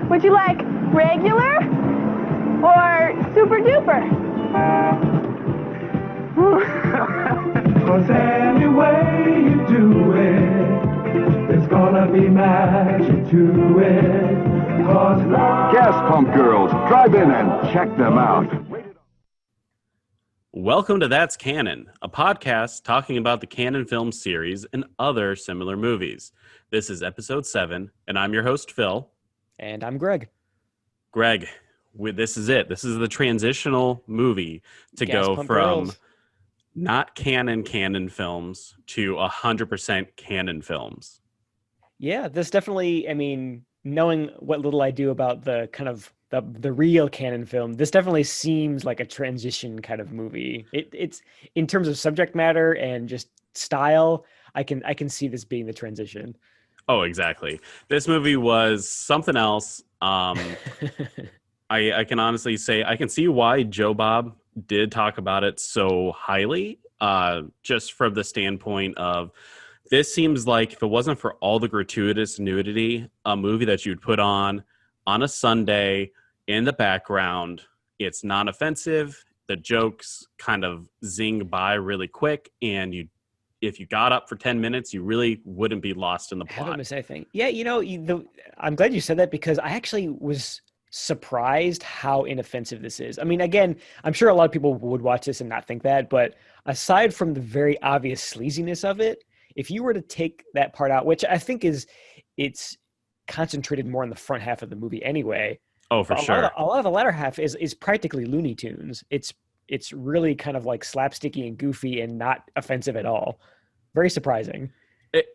Would you like regular or super duper? 'Cause any way you do it, there's gonna be magic to it. 'Cause love... Gas Pump Girls, drive in and check them out. Welcome to That's Canon, a podcast talking about the Canon film series and other similar movies. This is episode 7, and I'm your host, Phil. And I'm Greg. Greg, this is it. This is the transitional movie to Gas go Pump from Girls. not canon films to 100% canon films. Yeah, this definitely, I mean, knowing what little I do about the kind of the real canon film, this definitely seems like a transition kind of movie. It's in terms of subject matter and just style, I can see this being the transition. Oh, exactly. This movie was something else. I can honestly say I can see why Joe Bob did talk about it so highly, just from the standpoint of this seems like if it wasn't for all the gratuitous nudity, a movie that you'd put on a Sunday in the background. It's not offensive. The jokes kind of zing by really quick, and if you got up for 10 minutes, you really wouldn't be lost in the plot. Haven't missed anything. Yeah, I'm glad you said that because I actually was surprised how inoffensive this is. I mean, again, I'm sure a lot of people would watch this and not think that, but aside from the very obvious sleaziness of it, if you were to take that part out, which I think it's concentrated more in the front half of the movie anyway. Oh, for sure. A lot of the latter half is practically Looney Tunes. It's really kind of like slapsticky and goofy and not offensive at all. Very surprising.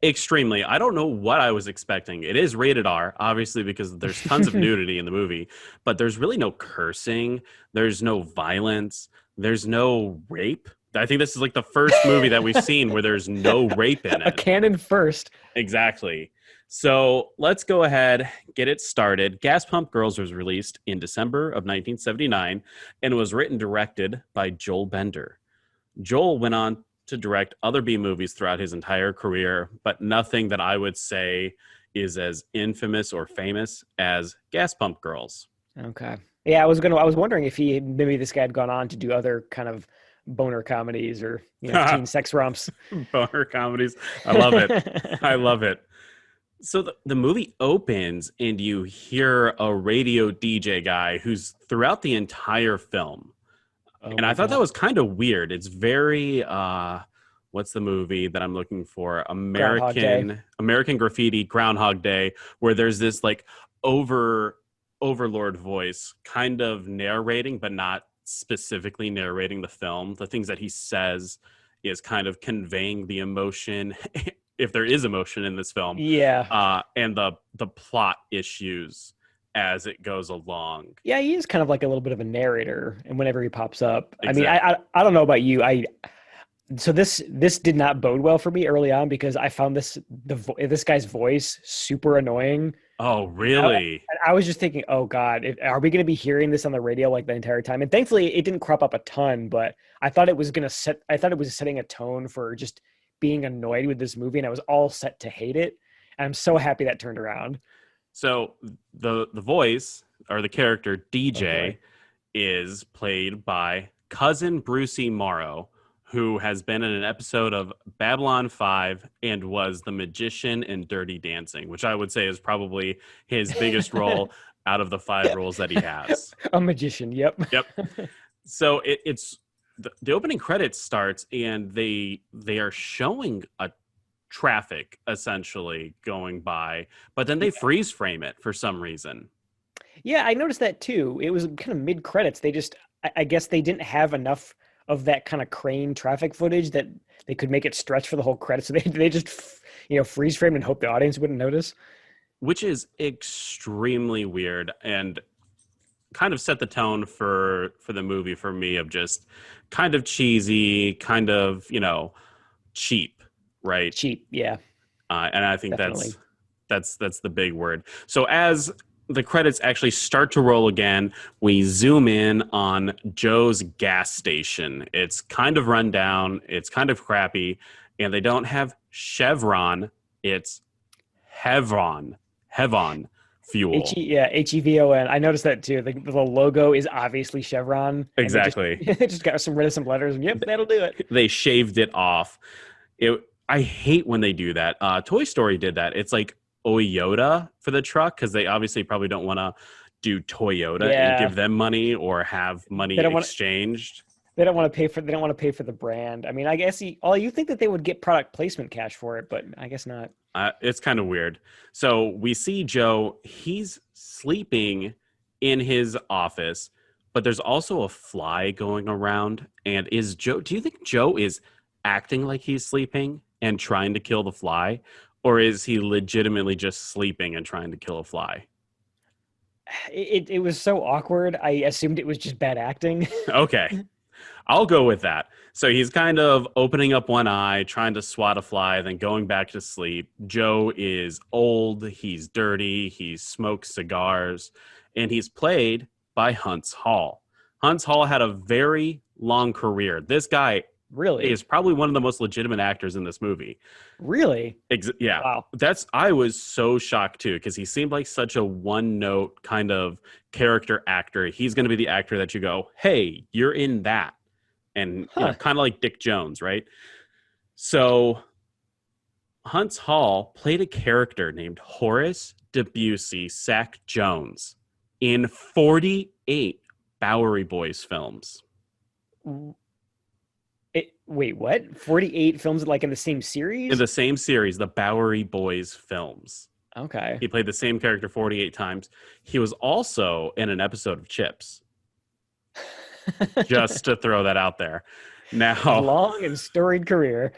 Extremely. I don't know what I was expecting. It is rated R, obviously, because there's tons of nudity in the movie, but there's really no cursing. There's no violence. There's no rape. I think this is like the first movie that we've seen where there's no rape in it. A canon first. Exactly. So let's go ahead, get it started. Gas Pump Girls was released in December of 1979 and was written and directed by Joel Bender. Joel went on to direct other B movies throughout his entire career, but nothing that I would say is as infamous or famous as Gas Pump Girls. Okay. Yeah, I was wondering if maybe this guy had gone on to do other kind of boner comedies or teen sex romps. Boner comedies. I love it. I love it. So the movie opens and you hear a radio DJ guy who's throughout the entire film. And I thought that was kind of weird. It's very, what's the movie that I'm looking for? American Graffiti, Groundhog Day, where there's this like overlord voice kind of narrating, but not specifically narrating the film. The things that he says is kind of conveying the emotion, if there is emotion in this film. Yeah. And the plot issues as it goes along. Yeah, he is kind of like a little bit of a narrator, and whenever he pops up, Exactly. I mean, I don't know about you, so this did not bode well for me early on because I found this guy's voice super annoying. Oh, really? I was just thinking, oh God, are we going to be hearing this on the radio like the entire time? And thankfully, it didn't crop up a ton, but I thought it was setting a tone for just being annoyed with this movie, and I was all set to hate it. And I'm so happy that turned around. So the voice or the character DJ is played by cousin Brucey Morrow, who has been in an episode of Babylon 5 and was the magician in Dirty Dancing, which I would say is probably his biggest role out of the 5 roles that he has. A magician, yep. Yep. So it's the opening credits starts and they are showing a traffic essentially going by, but then they freeze frame it for some reason. Yeah, I noticed that too. It was kind of mid credits. I guess they didn't have enough of that kind of crane traffic footage that they could make it stretch for the whole credits. So they just freeze framed and hope the audience wouldn't notice. Which is extremely weird and kind of set the tone for the movie for me of just kind of cheesy, kind of, cheap, right? Cheap, yeah. And I think Definitely. that's the big word. So as the credits actually start to roll again, we zoom in on Joe's gas station. It's kind of run down. It's kind of crappy. And they don't have Chevron. It's Hevron, fuel. HEVON. I noticed that too. The logo is obviously Chevron. Exactly. And they just got some letters. And, yep, that'll do it. They shaved it off. I hate when they do that. Toy Story did that. It's like Toyota for the truck because they obviously probably don't want to do Toyota and give them money or have money exchanged. They don't want to pay for. They don't want to pay for the brand. I mean, I guess you think that they would get product placement cash for it, but I guess not. It's kind of weird. So we see Joe. He's sleeping in his office, but there's also a fly going around. And do you think Joe is acting like he's sleeping and trying to kill the fly, or is he legitimately just sleeping and trying to kill a fly? It was so awkward. I assumed it was just bad acting. Okay. I'll go with that. So he's kind of opening up one eye, trying to swat a fly, then going back to sleep. Joe is old. He's dirty. He smokes cigars. And he's played by Huntz Hall. Huntz Hall had a very long career. This guy really is probably one of the most legitimate actors in this movie. Really? Yeah. Wow. I was so shocked too, because he seemed like such a one-note kind of character actor. He's going to be the actor that you go, hey, you're in that. And kind of like Dick Jones, right? So Huntz Hall played a character named Horace Debussy Sack Jones in 48 Bowery Boys films. Wait, what? 48 films like in the same series? In the same series, the Bowery Boys films. Okay. He played the same character 48 times. He was also in an episode of Chips. Just to throw that out there. Now, long and storied career.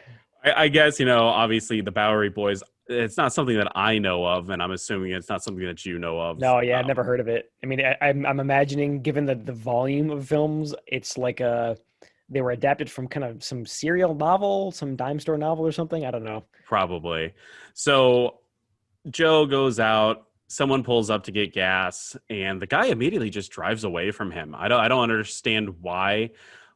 I guess, obviously the Bowery Boys, it's not something that I know of, and I'm assuming it's not something that you know of. No, yeah, I've never heard of it. I mean, I'm imagining, given the volume of films, it's like they were adapted from kind of some serial novel, some dime store novel or something. I don't know. Probably. So Joe goes out. Someone pulls up to get gas, and the guy immediately just drives away from him. I don't understand why.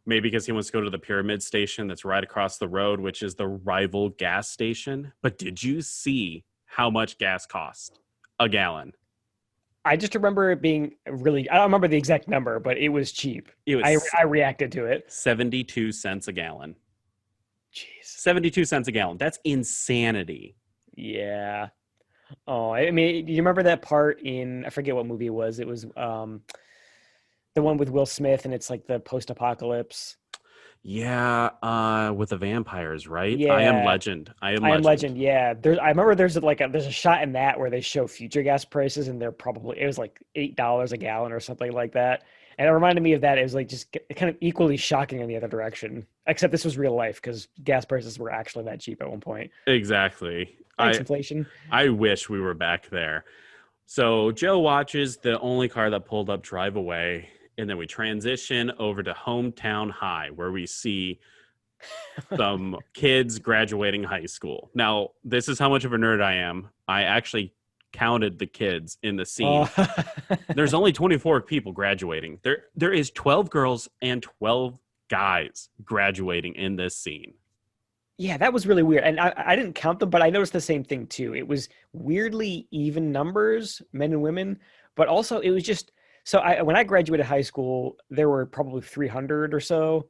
Maybe because he wants to go to the Pyramid Station that's right across the road, which is the rival gas station. But did you see how much gas cost a gallon? I just remember it being really, I don't remember the exact number, but it was cheap. I reacted to it. 72 cents a gallon. Jeez. 72 cents a gallon. That's insanity. Yeah. Oh, I mean, do you remember that part in, I forget what movie it was. It was the one with Will Smith, and it's like the post-apocalypse. Yeah, with the vampires, right? Yeah. I Am Legend. I Am Legend. Yeah, I remember there's a shot in that where they show future gas prices, and it was like $8 a gallon or something like that. And it reminded me of that. It was like just kind of equally shocking in the other direction, except this was real life because gas prices were actually that cheap at one point. Exactly. Thanks, inflation. I wish we were back there. So Joe watches the only car that pulled up drive away, and then we transition over to Hometown High, where we see some kids graduating high school. Now, this is how much of a nerd I am. I actually counted the kids in the scene. There's only 24 people graduating. There is 12 girls and 12 guys graduating in this scene. Yeah, that was really weird. And I didn't count them, but I noticed the same thing too. It was weirdly even numbers, men and women, but also it was just, when I graduated high school, there were probably 300 or so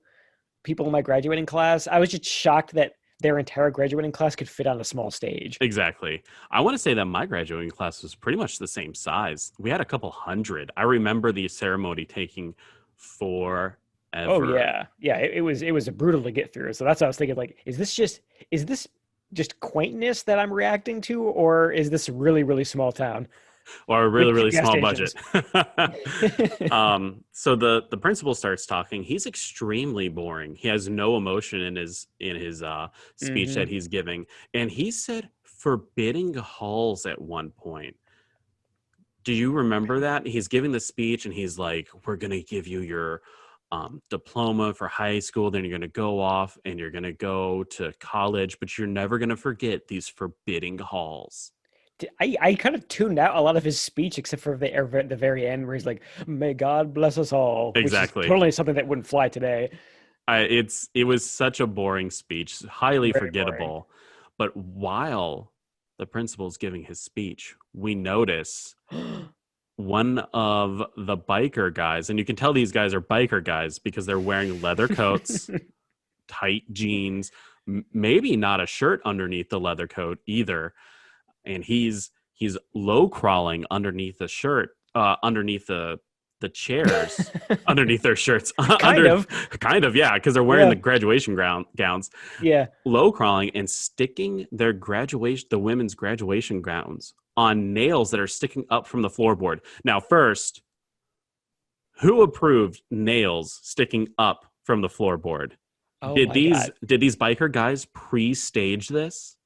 people in my graduating class. I was just shocked that their entire graduating class could fit on a small stage. Exactly. I want to say that my graduating class was pretty much the same size. We had a couple hundred. I remember the ceremony taking forever. Oh yeah. Yeah. It was brutal to get through. So that's what I was thinking, like, is this just quaintness that I'm reacting to, or is this really, really small town? Or a really, really small budget. So the principal starts talking. He's extremely boring. He has no emotion in his speech that he's giving. And he said forbidding halls at one point. Do you remember that? He's giving the speech and he's like, we're going to give you your diploma for high school. Then you're going to go off and you're going to go to college, but you're never going to forget these forbidding halls. I kind of tuned out a lot of his speech, except for the very end where he's like, "May God bless us all." Exactly. Which is totally something that wouldn't fly today. It was such a boring speech, highly Very forgettable. boring. But while the principal's giving his speech, we notice one of the biker guys, and you can tell these guys are biker guys because they're wearing leather coats, tight jeans, maybe not a shirt underneath the leather coat either, and he's low crawling underneath the shirt, underneath the chairs, underneath their shirts, kind of, yeah, because they're wearing the graduation gowns, low crawling and sticking the women's graduation gowns on nails that are sticking up from the floorboard. Now, first, who approved nails sticking up from the floorboard? Oh, did these biker guys pre-stage this?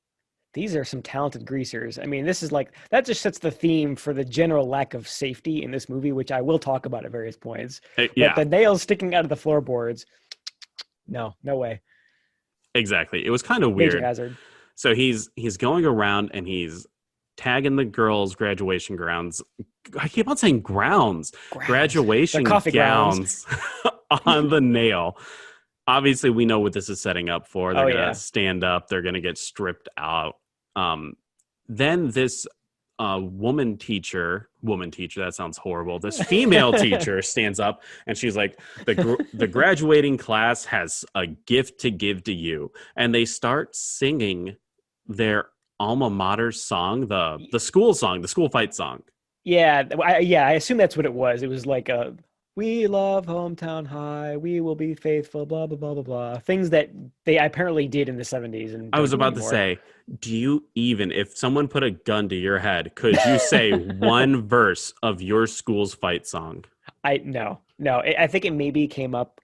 These are some talented greasers. I mean, this is like, that just sets the theme for the general lack of safety in this movie, which I will talk about at various points. Yeah. But the nails sticking out of the floorboards, no way. Exactly. It was kind of weird. Major hazard. So he's going around and he's tagging the girls' graduation grounds. I keep on saying grounds. Graduation gowns on the nail. Obviously, we know what this is setting up for. They're going to stand up. They're going to get stripped out. Then this woman teacher, that sounds horrible. This female teacher stands up and she's like, the graduating class has a gift to give to you. And they start singing their alma mater song, the school song, the school fight song. Yeah, I assume that's what it was. It was like we love hometown high, we will be faithful, blah, blah, blah, blah, blah. Things that they apparently did in the 70s. And I was about to say, do you even, if someone put a gun to your head, could you say one verse of your school's fight song? No. I think it maybe came up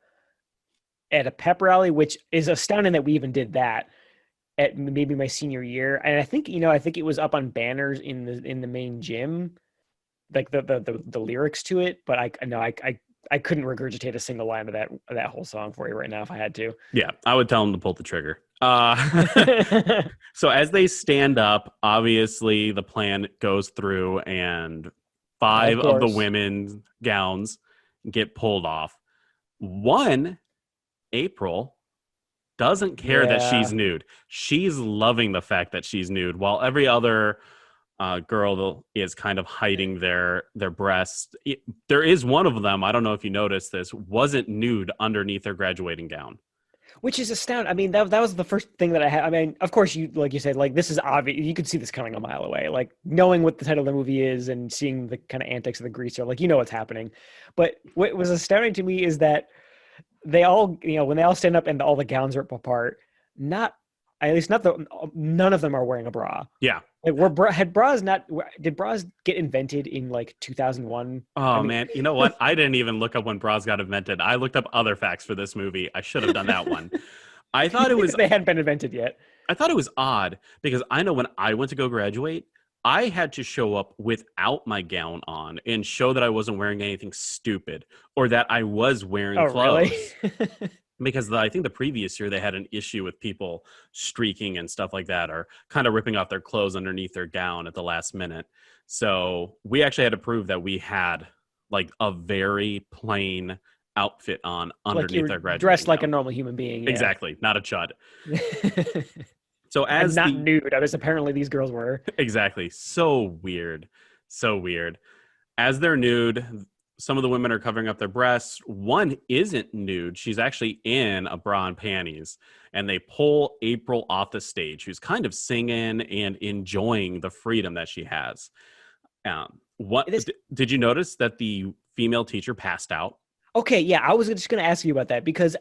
at a pep rally, which is astounding that we even did that at maybe my senior year. And I think it was up on banners in the main gym, like the lyrics to it. But I couldn't regurgitate a single line of that whole song for you right now if I had to. Yeah, I would tell them to pull the trigger. So as they stand up, obviously the plan goes through and 5 of the women's gowns get pulled off. One, April, doesn't care that she's nude. She's loving the fact that she's nude, while every other girl is kind of hiding their breasts. There is one of them, I don't know if you noticed this, wasn't nude underneath her graduating gown. Which is astounding. I mean, that was the first thing that I had. I mean, of course, like you said, like, this is obvious. You could see this coming a mile away. Like, knowing what the title of the movie is and seeing the kind of antics of the greaser, like, what's happening. But what was astounding to me is that they all, when they all stand up and all the gowns rip apart, none of them are wearing a bra. Yeah. Like, did bras get invented in like 2001? Oh, man. You know what? I didn't even look up when bras got invented. I looked up other facts for this movie. I should have done that one. I thought it was... They hadn't been invented yet. I thought it was odd because I know when I went to go graduate, I had to show up without my gown on and show that I wasn't wearing anything stupid or that I was wearing clothes. Really? Because I think the previous year they had an issue with people streaking and stuff like that, or kind of ripping off their clothes underneath their gown at the last minute. So we actually had to prove that we had like a very plain outfit on underneath our graduation dressed like gown. A normal human being. Yeah. Exactly, not a chud. So as not nude, as apparently these girls were. Exactly, so weird. As they're nude, some of the women are covering up their breasts. One isn't nude. She's actually in a bra and panties. And they pull April off the stage, who's kind of singing and enjoying the freedom that she has. Did you notice that the female teacher passed out? Okay, yeah, I was just going to ask you about that because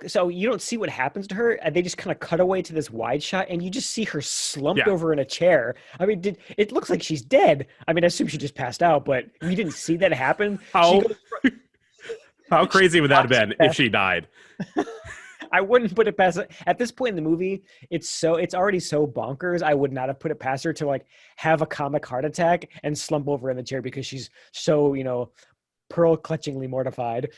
so you don't see what happens to her. They just kind of cut away to this wide shot and you just see her slumped over in a chair. I mean, it looks like she's dead. I mean, I assume she just passed out, but we didn't see that happen. How crazy would that have been if she died? I wouldn't put it past her. At this point in the movie, it's already so bonkers. I would not have put it past her to like have a comic heart attack and slump over in the chair because she's so, pearl clutchingly mortified.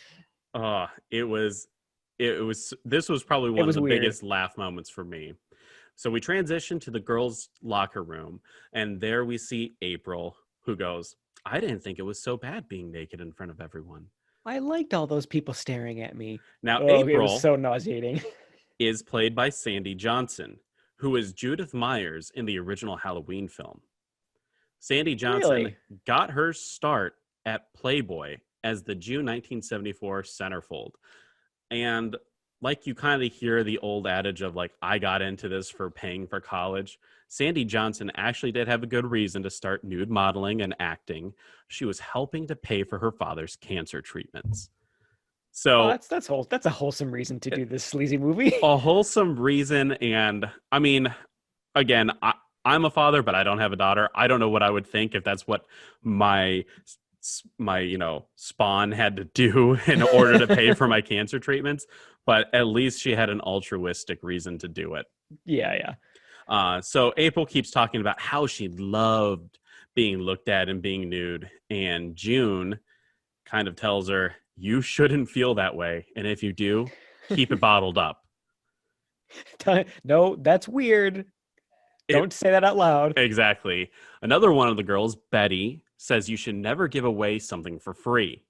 This was probably one of the biggest laugh moments for me. So we transition to the girls' locker room, and there we see April, who goes, I didn't think it was so bad being naked in front of everyone. I liked all those people staring at me. Now, April it was so nauseating. is played by Sandy Johnson, who is Judith Myers in the original Halloween film. Sandy Johnson Really? got her start at Playboy as the June 1974 centerfold. And like you kind of hear the old adage of like, I got into this for paying for college. Sandy Johnson actually did have a good reason to start nude modeling and acting. She was helping to pay for her father's cancer treatments. Oh, So that's a wholesome reason to do this sleazy movie. a wholesome reason. And I mean, again, I'm a father, but I don't have a daughter. I don't know what I would think if that's what my spawn had to do in order to pay for my cancer treatments. But at least she had an altruistic reason to do it. Yeah. So April keeps talking about how she loved being looked at and being nude. And June kind of tells her, you shouldn't feel that way. And if you do, keep it bottled up. No, that's weird. Don't say that out loud. Exactly. Another one of the girls, Betty, says you should never give away something for free.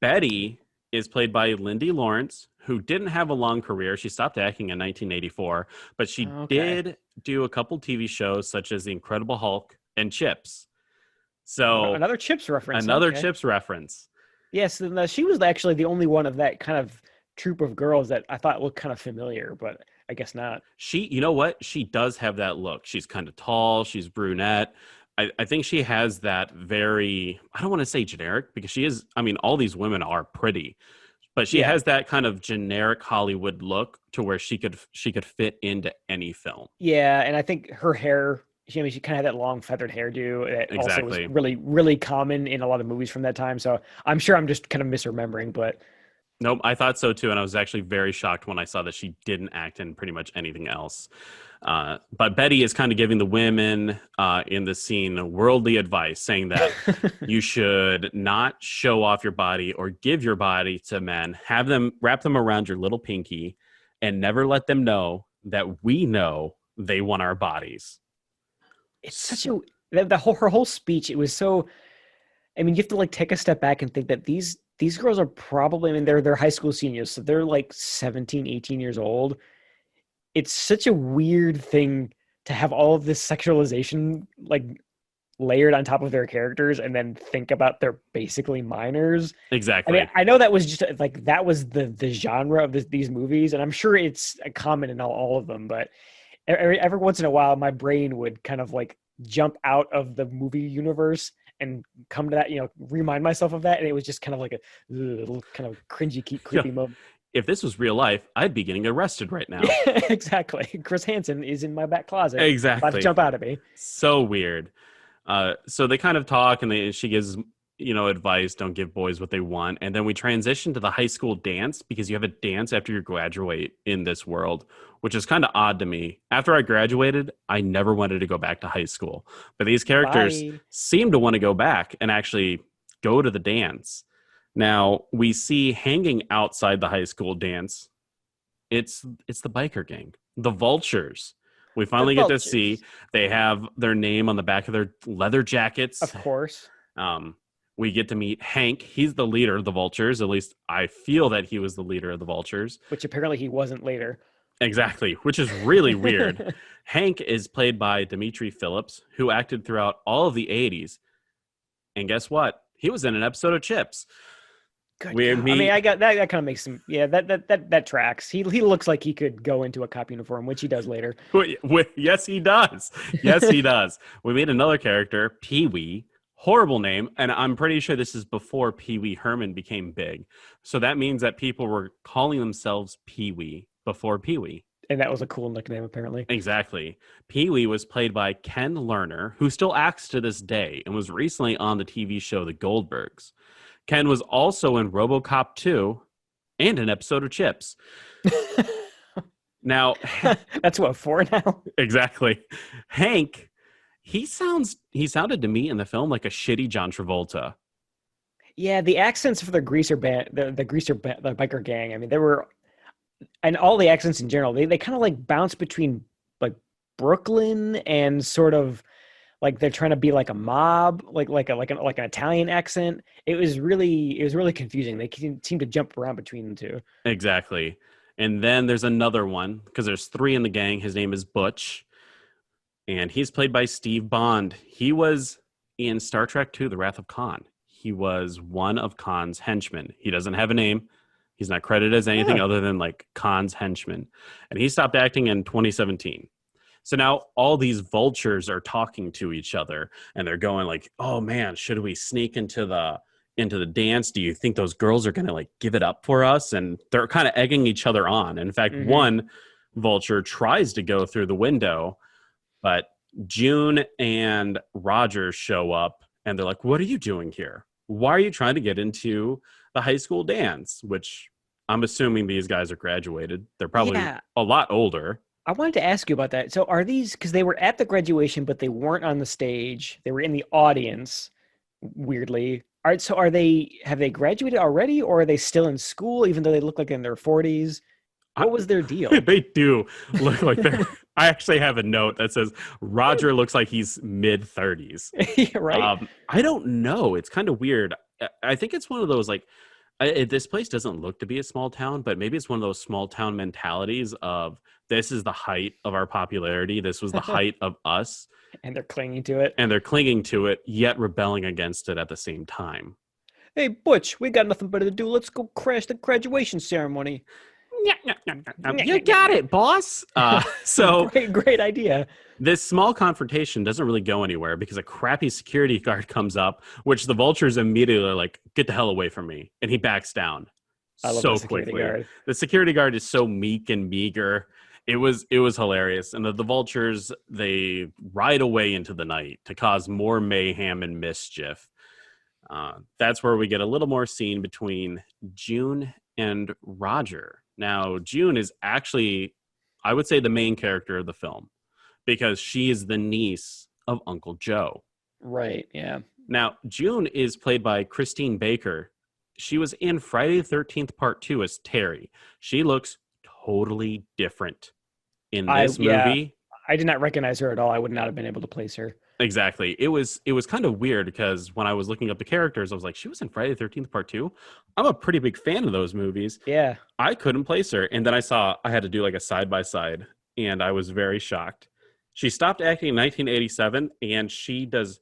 Betty is played by Lindy Lawrence, who didn't have a long career. She stopped acting in 1984, but she did do a couple TV shows such as The Incredible Hulk and Chips. So another Chips reference. Chips reference. Yes, and she was actually the only one of that kind of troop of girls that I thought looked kind of familiar, but I guess not. You know what? She does have that look. She's kind of tall. She's brunette. I think she has that very, I don't want to say generic because she is, I mean, all these women are pretty, but she has that kind of generic Hollywood look to where she could fit into any film. Yeah, and I think her hair, she kind of had that long feathered hairdo that also was really, really common in a lot of movies from that time. So I'm sure I'm just kind of misremembering, but. Nope, I thought so too, and I was actually very shocked when I saw that she didn't act in pretty much anything else. But Betty is kind of giving the women in the scene worldly advice, saying that you should not show off your body or give your body to men. Have them wrap them around your little pinky and never let them know that we know they want our bodies. It's such a her whole speech. It was so. I mean, you have to like take a step back and think that these girls are probably, I mean, they're high school seniors, so they're like 17, 18 years old. It's such a weird thing to have all of this sexualization like layered on top of their characters and then think about they're basically minors. Exactly. I mean, I know that was just like, that was the genre of these movies, and I'm sure it's common in all of them, but every once in a while, my brain would kind of like jump out of the movie universe and come to that, remind myself of that. And it was just kind of like a little kind of cringy, creepy moment. If this was real life, I'd be getting arrested right now. Exactly. Chris Hansen is in my back closet. Exactly. About to jump out at me. So weird. So they kind of talk and she gives, advice, don't give boys what they want. And then we transition to the high school dance because you have a dance after you graduate in this world, which is kind of odd to me. After I graduated, I never wanted to go back to high school. But these characters seem to want to go back and actually go to the dance. Now, we see hanging outside the high school dance, it's the biker gang, the Vultures. We finally get to see they have their name on the back of their leather jackets. Of course. We get to meet Hank. He's the leader of the Vultures. At least I feel that he was the leader of the Vultures. Which apparently he wasn't later. Exactly, which is really weird. Hank is played by Dimitri Phillips, who acted throughout all of the 80s. And guess what? He was in an episode of Chips. I mean, I got that kind of makes him. Yeah, that tracks. He looks like he could go into a cop uniform, which he does later. Yes, he does. Yes, he does. We made another character, Pee Wee. Horrible name, and I'm pretty sure this is before Pee Wee Herman became big. So that means that people were calling themselves Pee Wee before Pee Wee. And that was a cool nickname, apparently. Exactly. Pee Wee was played by Ken Lerner, who still acts to this day and was recently on the TV show The Goldbergs. Ken was also in RoboCop 2 and an episode of Chips. Now, that's what, 4 now? Exactly. Hank, he sounded to me in the film like a shitty John Travolta. Yeah, the accents for the greaser band, the biker gang. I mean, there were, and all the accents in general, they kind of like bounce between like Brooklyn and sort of like they're trying to be like a mob, like an Italian accent. It was really confusing. They seemed to jump around between the two. Exactly. And then there's another one because there's 3 in the gang. His name is Butch, and he's played by Steve Bond. He was in Star Trek II, The Wrath of Khan. He was one of Khan's henchmen. He doesn't have a name. He's not credited as anything other than like Khan's henchman. And he stopped acting in 2017. So now all these vultures are talking to each other and they're going like, oh man, should we sneak into the dance? Do you think those girls are going to like give it up for us? And they're kind of egging each other on. In fact, one vulture tries to go through the window, but June and Roger show up and they're like, what are you doing here? Why are you trying to get into the high school dance? Which I'm assuming these guys are graduated. They're probably a lot older. I wanted to ask you about that. So are these, because they were at the graduation, but they weren't on the stage. They were in the audience, weirdly. All right, so have they graduated already, or are they still in school, even though they look like in their 40s? What was their deal? They do look like they're... I actually have a note that says Roger looks like he's mid-30s. Right. I don't know. It's kind of weird. I think it's one of those like, this place doesn't look to be a small town, but maybe it's one of those small town mentalities of this is the height of our popularity. This was the height of us. And they're clinging to it. And they're clinging to it, yet rebelling against it at the same time. Hey, Butch, we got nothing better to do. Let's go crash the graduation ceremony. You got it, boss. So great idea. This small confrontation doesn't really go anywhere because a crappy security guard comes up, which the vultures immediately are like, get the hell away from me. And he backs down so quickly. The security guard is so meek and meager. It was hilarious. And the vultures, they ride away into the night to cause more mayhem and mischief. That's where we get a little more scene between June and Roger. Now, June is actually, I would say, the main character of the film because she is the niece of Uncle Joe. Right, yeah. Now, June is played by Christine Baker. She was in Friday the 13th Part 2 as Terry. She looks totally different in this movie. I did not recognize her at all. I would not have been able to place her. Exactly. It was kind of weird because when I was looking up the characters, I was like, she was in Friday the 13th Part 2. I'm a pretty big fan of those movies. Yeah. I couldn't place her. And then I had to do like a side-by-side, and I was very shocked. She stopped acting in 1987, and she does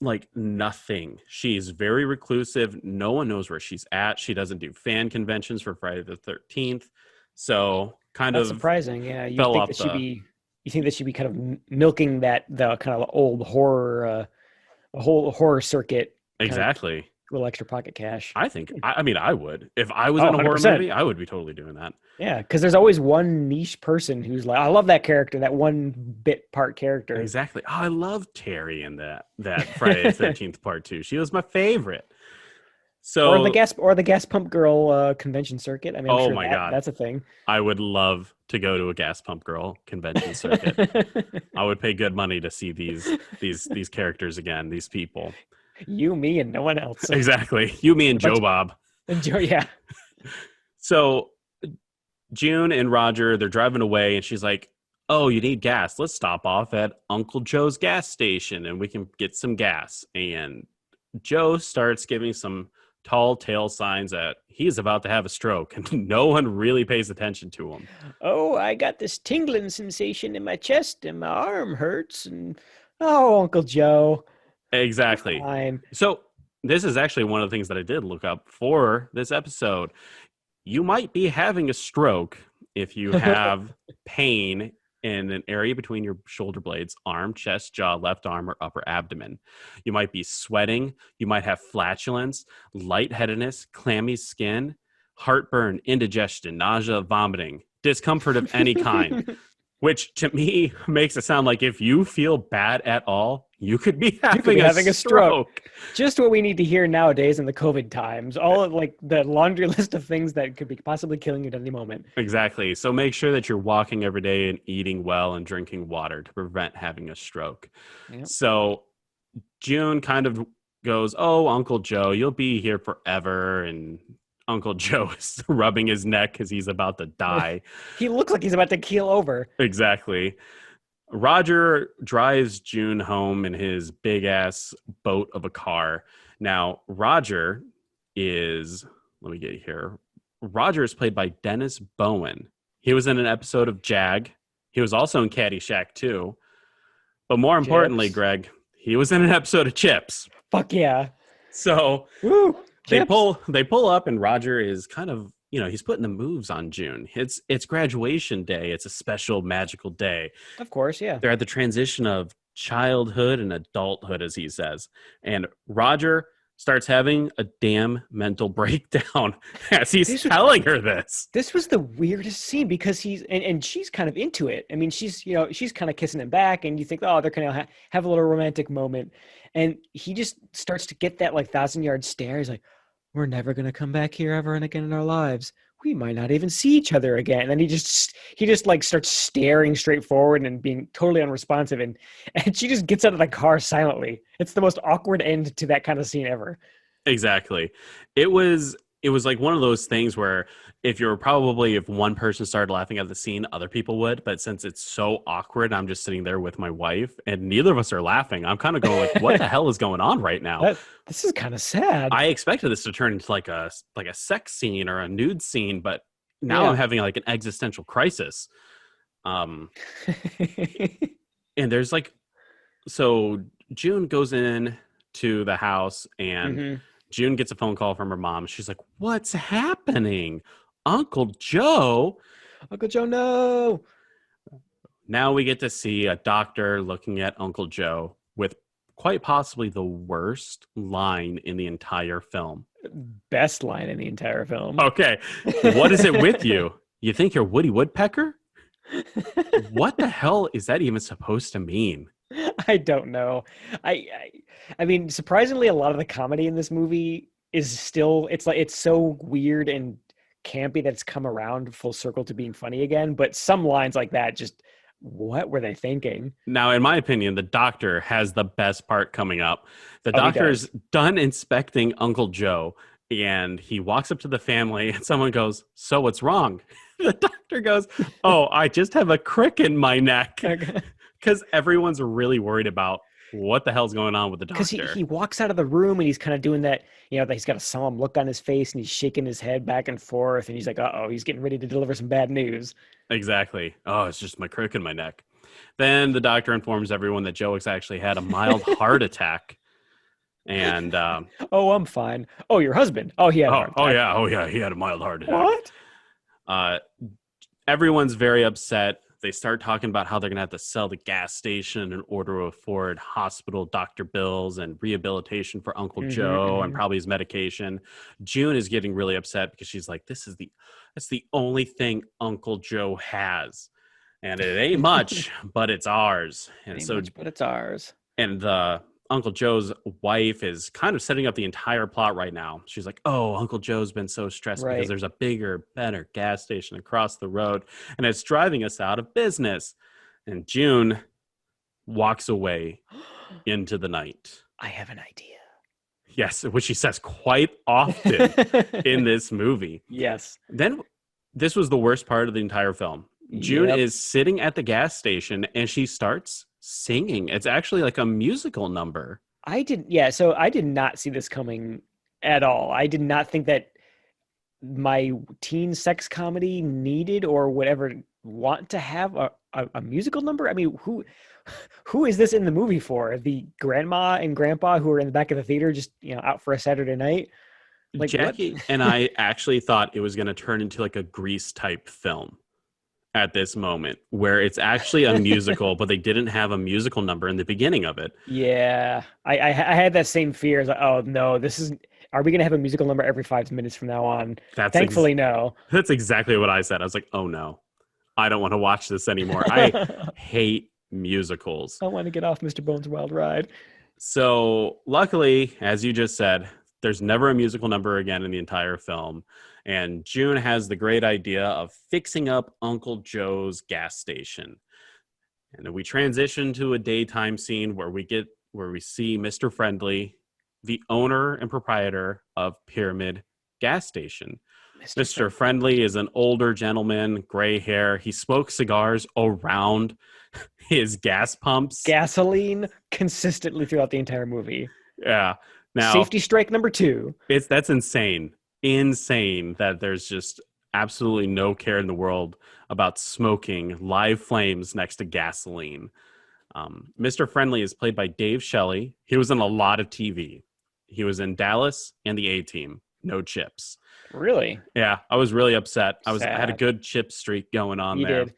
like nothing. She's very reclusive. No one knows where she's at. She doesn't do fan conventions for Friday the 13th. So That's surprising. Yeah. You think that she'd be kind of milking the kind of old horror, whole horror circuit. Exactly. Little extra pocket cash. I think, I would. If I was in a horror 100%. movie, I would be totally doing that. Yeah, because there's always one niche person who's like, I love that character, that one bit part character. Exactly. Oh, I love Terry in that Friday the 13th Part 2. She was my favorite. So, or the gas pump girl convention circuit. I mean, I'm sure God, that's a thing. I would love to go to a gas pump girl convention circuit. I would pay good money to see these characters again. These people. You, me, and no one else. Exactly. You, me, and Joe Bob. And Joe, yeah. So June and Roger, they're driving away, and she's like, "Oh, you need gas? Let's stop off at Uncle Joe's gas station, and we can get some gas." And Joe starts giving some tall tale signs that he's about to have a stroke, and no one really pays attention to him. Oh, I got this tingling sensation in my chest, and my arm hurts, and Uncle Joe. Exactly. Fine. So this is actually one of the things that I did look up for this episode. You might be having a stroke if you have pain in an area between your shoulder blades, arm, chest, jaw, left arm, or upper abdomen. You might be sweating. You might have flatulence, lightheadedness, clammy skin, heartburn, indigestion, nausea, vomiting, discomfort of any kind, which to me makes it sound like if you feel bad at all, you could be having a stroke. Just what we need to hear nowadays in the COVID times. All of, like the laundry list of things that could be possibly killing you at any moment. Exactly. So make sure that you're walking every day and eating well and drinking water to prevent having a stroke. Yep. So June kind of goes, "Oh, Uncle Joe, you'll be here forever." And Uncle Joe is rubbing his neck because he's about to die. He looks like he's about to keel over. Exactly. Roger drives June home in his big ass boat of a car. Now, Roger is, let me get here. Roger is played by Dennis Bowen. He was in an episode of Jag. He was also in Caddyshack too. But more importantly, Chips. Greg, he was in an episode of Chips. Fuck yeah. So Woo. they Chips. pull up, and Roger is kind of, he's putting the moves on June. It's graduation day. It's a special magical day. Of course, yeah. They're at the transition of childhood and adulthood, as he says. And Roger starts having a damn mental breakdown as he's telling her this. This was the weirdest scene because he's and she's kind of into it. I mean, she's kind of kissing him back, and you think, oh, they're gonna have a little romantic moment, and he just starts to get that like 1,000-yard stare. He's like, "We're never gonna come back here ever and again in our lives. We might not even see each other again." And he just like starts staring straight forward and being totally unresponsive, and she just gets out of the car silently. It's the most awkward end to that kind of scene ever. Exactly. It was like one of those things where if one person started laughing at the scene, other people would. But since it's so awkward, I'm just sitting there with my wife and neither of us are laughing. I'm kind of going like, what the hell is going on right now? This is kind of sad. I expected this to turn into like a sex scene or a nude scene, but now I'm having like an existential crisis. And there's so June goes in to the house and June gets a phone call from her mom. She's like, "What's happening? Uncle Joe? Uncle Joe, no." Now we get to see a doctor looking at Uncle Joe with quite possibly the worst line in the entire film. Best line in the entire film. Okay. What is it with you? You think you're Woody Woodpecker? What the hell is that even supposed to mean? I don't know. I mean, surprisingly, a lot of the comedy in this movie is still, it's so weird and campy that it's come around full circle to being funny again. But some lines like that, just what were they thinking? Now, in my opinion, the doctor has the best part coming up. The doctor is done inspecting Uncle Joe, and he walks up to the family, and someone goes, "So what's wrong?" The doctor goes, "Oh, I just have a crick in my neck." Because everyone's really worried about what the hell's going on with the doctor. Because he walks out of the room and he's kind of doing that, he's got a solemn look on his face and he's shaking his head back and forth. And he's like, uh-oh, he's getting ready to deliver some bad news. Exactly. Oh, it's just my crick in my neck. Then the doctor informs everyone that Joe actually had a mild heart attack. And oh, I'm fine. Oh, your husband. Oh, he had a heart attack. Oh yeah, he had a mild heart attack. What? Everyone's very upset. They start talking about how they're going to have to sell the gas station in order to afford hospital doctor bills and rehabilitation for Uncle Joe and probably his medication. June is getting really upset because she's like, that's the only thing Uncle Joe has. And it ain't much, but it's ours. And but it's ours. And the Uncle Joe's wife is kind of setting up the entire plot right now. She's like, "Oh, Uncle Joe's been so stressed because there's a bigger, better gas station across the road, and it's driving us out of business." And June walks away into the night. I have an idea. Yes, which she says quite often in this movie. Yes. Then this was the worst part of the entire film. June is sitting at the gas station and she starts singing. It's actually like a musical number. So I did not see this coming at all. I did not think that my teen sex comedy needed or would ever want to have a musical number. I mean, who is this in the movie for? The grandma and grandpa who are in the back of the theater just out for a Saturday night? Like, Jackie and I actually thought it was going to turn into like a Grease type film at this moment, where it's actually a musical, but they didn't have a musical number in the beginning of it. Yeah, I had that same fear. It's like, oh no, are we going to have a musical number every 5 minutes from now on? Thankfully, no. That's exactly what I said. I was like, oh no, I don't want to watch this anymore. I hate musicals. I want to get off Mr. Bones' Wild Ride. So luckily, as you just said, there's never a musical number again in the entire film. And June has the great idea of fixing up Uncle Joe's gas station. And then we transition to a daytime scene where we see Mr. Friendly, the owner and proprietor of Pyramid Gas Station. Mr. Friendly is an older gentleman, gray hair. He smokes cigars around his gas pumps. Gasoline consistently throughout the entire movie. Yeah. Now, safety strike number 2. That's insane. insane that there's just absolutely no care in the world about smoking live flames next to gasoline. Mr. Friendly is played by Dave Shelley. He was in a lot of TV. He was in Dallas and the A-Team. No chips. Really? Yeah, I was really upset. I had a Sad. good chip streak going on You there. did.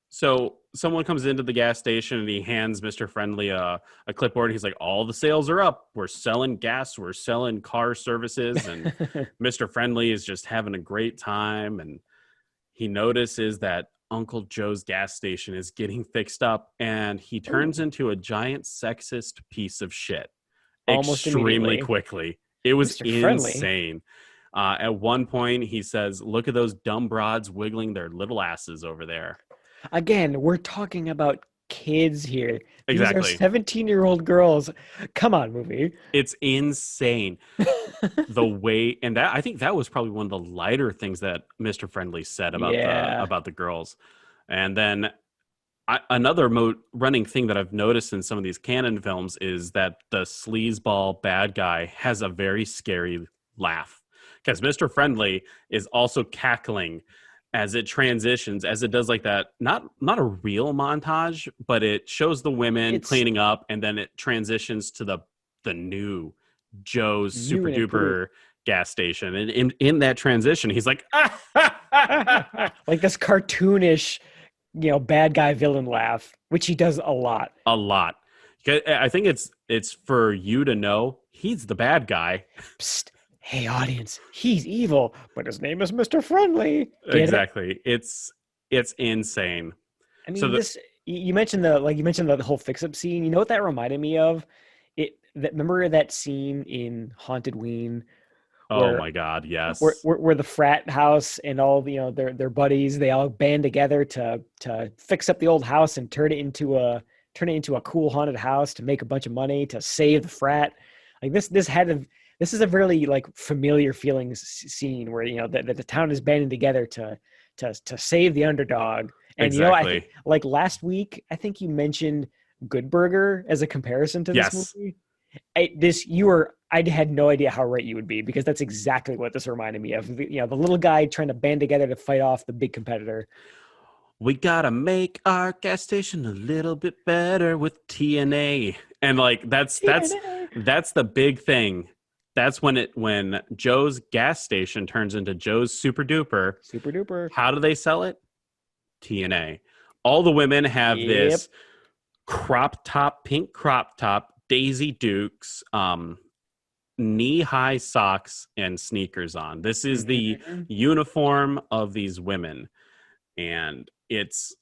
So someone comes into the gas station and he hands Mr. Friendly a clipboard. He's like, all the sales are up. We're selling gas. We're selling car services. And Mr. Friendly is just having a great time. And he notices that Uncle Joe's gas station is getting fixed up. And he turns into a giant sexist piece of shit Almost extremely immediately. quickly. It was Mr. Friendly. insane. At one point, he says, look at those dumb broads wiggling their little asses over there. Again, we're talking about kids here. These Exactly. are 17-year-old girls. Come on, movie. It's insane the way, and that I think that was probably one of the lighter things that Mr. Friendly said about the girls. And then another running thing that I've noticed in some of these canon films is that the sleazeball bad guy has a very scary laugh, because Mr. Friendly is also cackling as it transitions, as it does like that, not a real montage, but it shows the women cleaning up, and then it transitions to the new Joe's super duper gas station. And in that transition, he's like, like this cartoonish, bad guy villain laugh, which he does a lot. A lot. I think it's for you to know he's the bad guy. Psst. Hey, audience, he's evil, but his name is Mr. Friendly. Get exactly. It? It's insane. I mean, you mentioned the whole fix-up scene. You know what that reminded me of? Remember that scene in Haunted Ween? Oh my God, yes. Where the frat house and all their buddies, they all band together to fix up the old house and turn it into a cool haunted house to make a bunch of money to save the frat. Like this is a really like familiar feelings scene where that the town is banding together to save the underdog. And exactly. I think, like last week, I think you mentioned Good Burger as a comparison to this movie. I had no idea how right you would be, because that's exactly what this reminded me of. The little guy trying to band together to fight off the big competitor. We gotta make our gas station a little bit better with TNA, and like that's the big thing. That's when Joe's gas station turns into Joe's Super Duper. Super Duper. How do they sell it? TNA. All the women have this pink crop top, Daisy Dukes, knee-high socks and sneakers on. This is the uniform of these women. And it's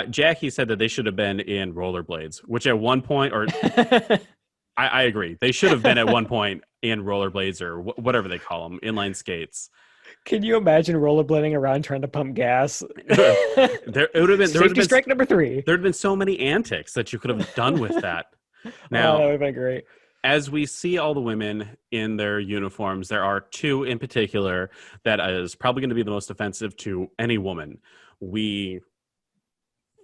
Jackie said that they should have been in rollerblades, which at one point, or I agree. They should have been at one point in rollerblades or whatever they call them, inline skates. Can you imagine rollerblading around trying to pump gas? There would have been Safety strike number 3. There would have been so many antics that you could have done with that. Now, that would have been great. As we see all the women in their uniforms, there are 2 in particular that is probably going to be the most offensive to any woman. We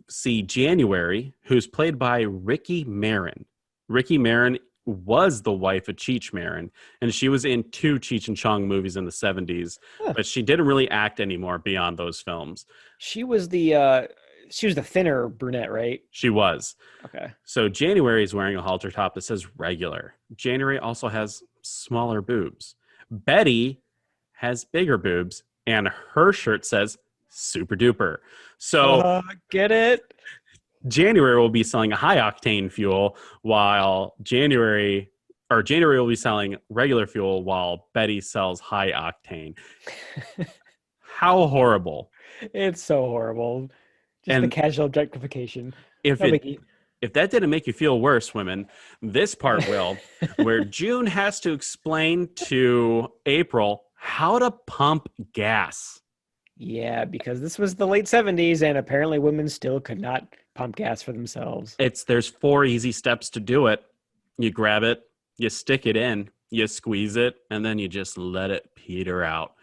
see January, who's played by Ricky Marin. Ricky Marin was the wife of Cheech Marin, and she was in 2 Cheech and Chong movies in the 70s, but she didn't really act anymore beyond those films. She was the thinner brunette, right? She was. Okay. So January is wearing a halter top that says regular. January also has smaller boobs. Betty has bigger boobs, and her shirt says Super Duper. So get it? January will be selling a high octane fuel, while January will be selling regular fuel, while Betty sells high octane. How horrible. It's so horrible. Just the casual objectification. If that didn't make you feel worse, women, this part will, where June has to explain to April how to pump gas. Yeah, because this was the late 70s, and apparently women still could not pump gas for themselves. There's 4 easy steps to do it. You grab it, you stick it in, you squeeze it, and then you just let it peter out.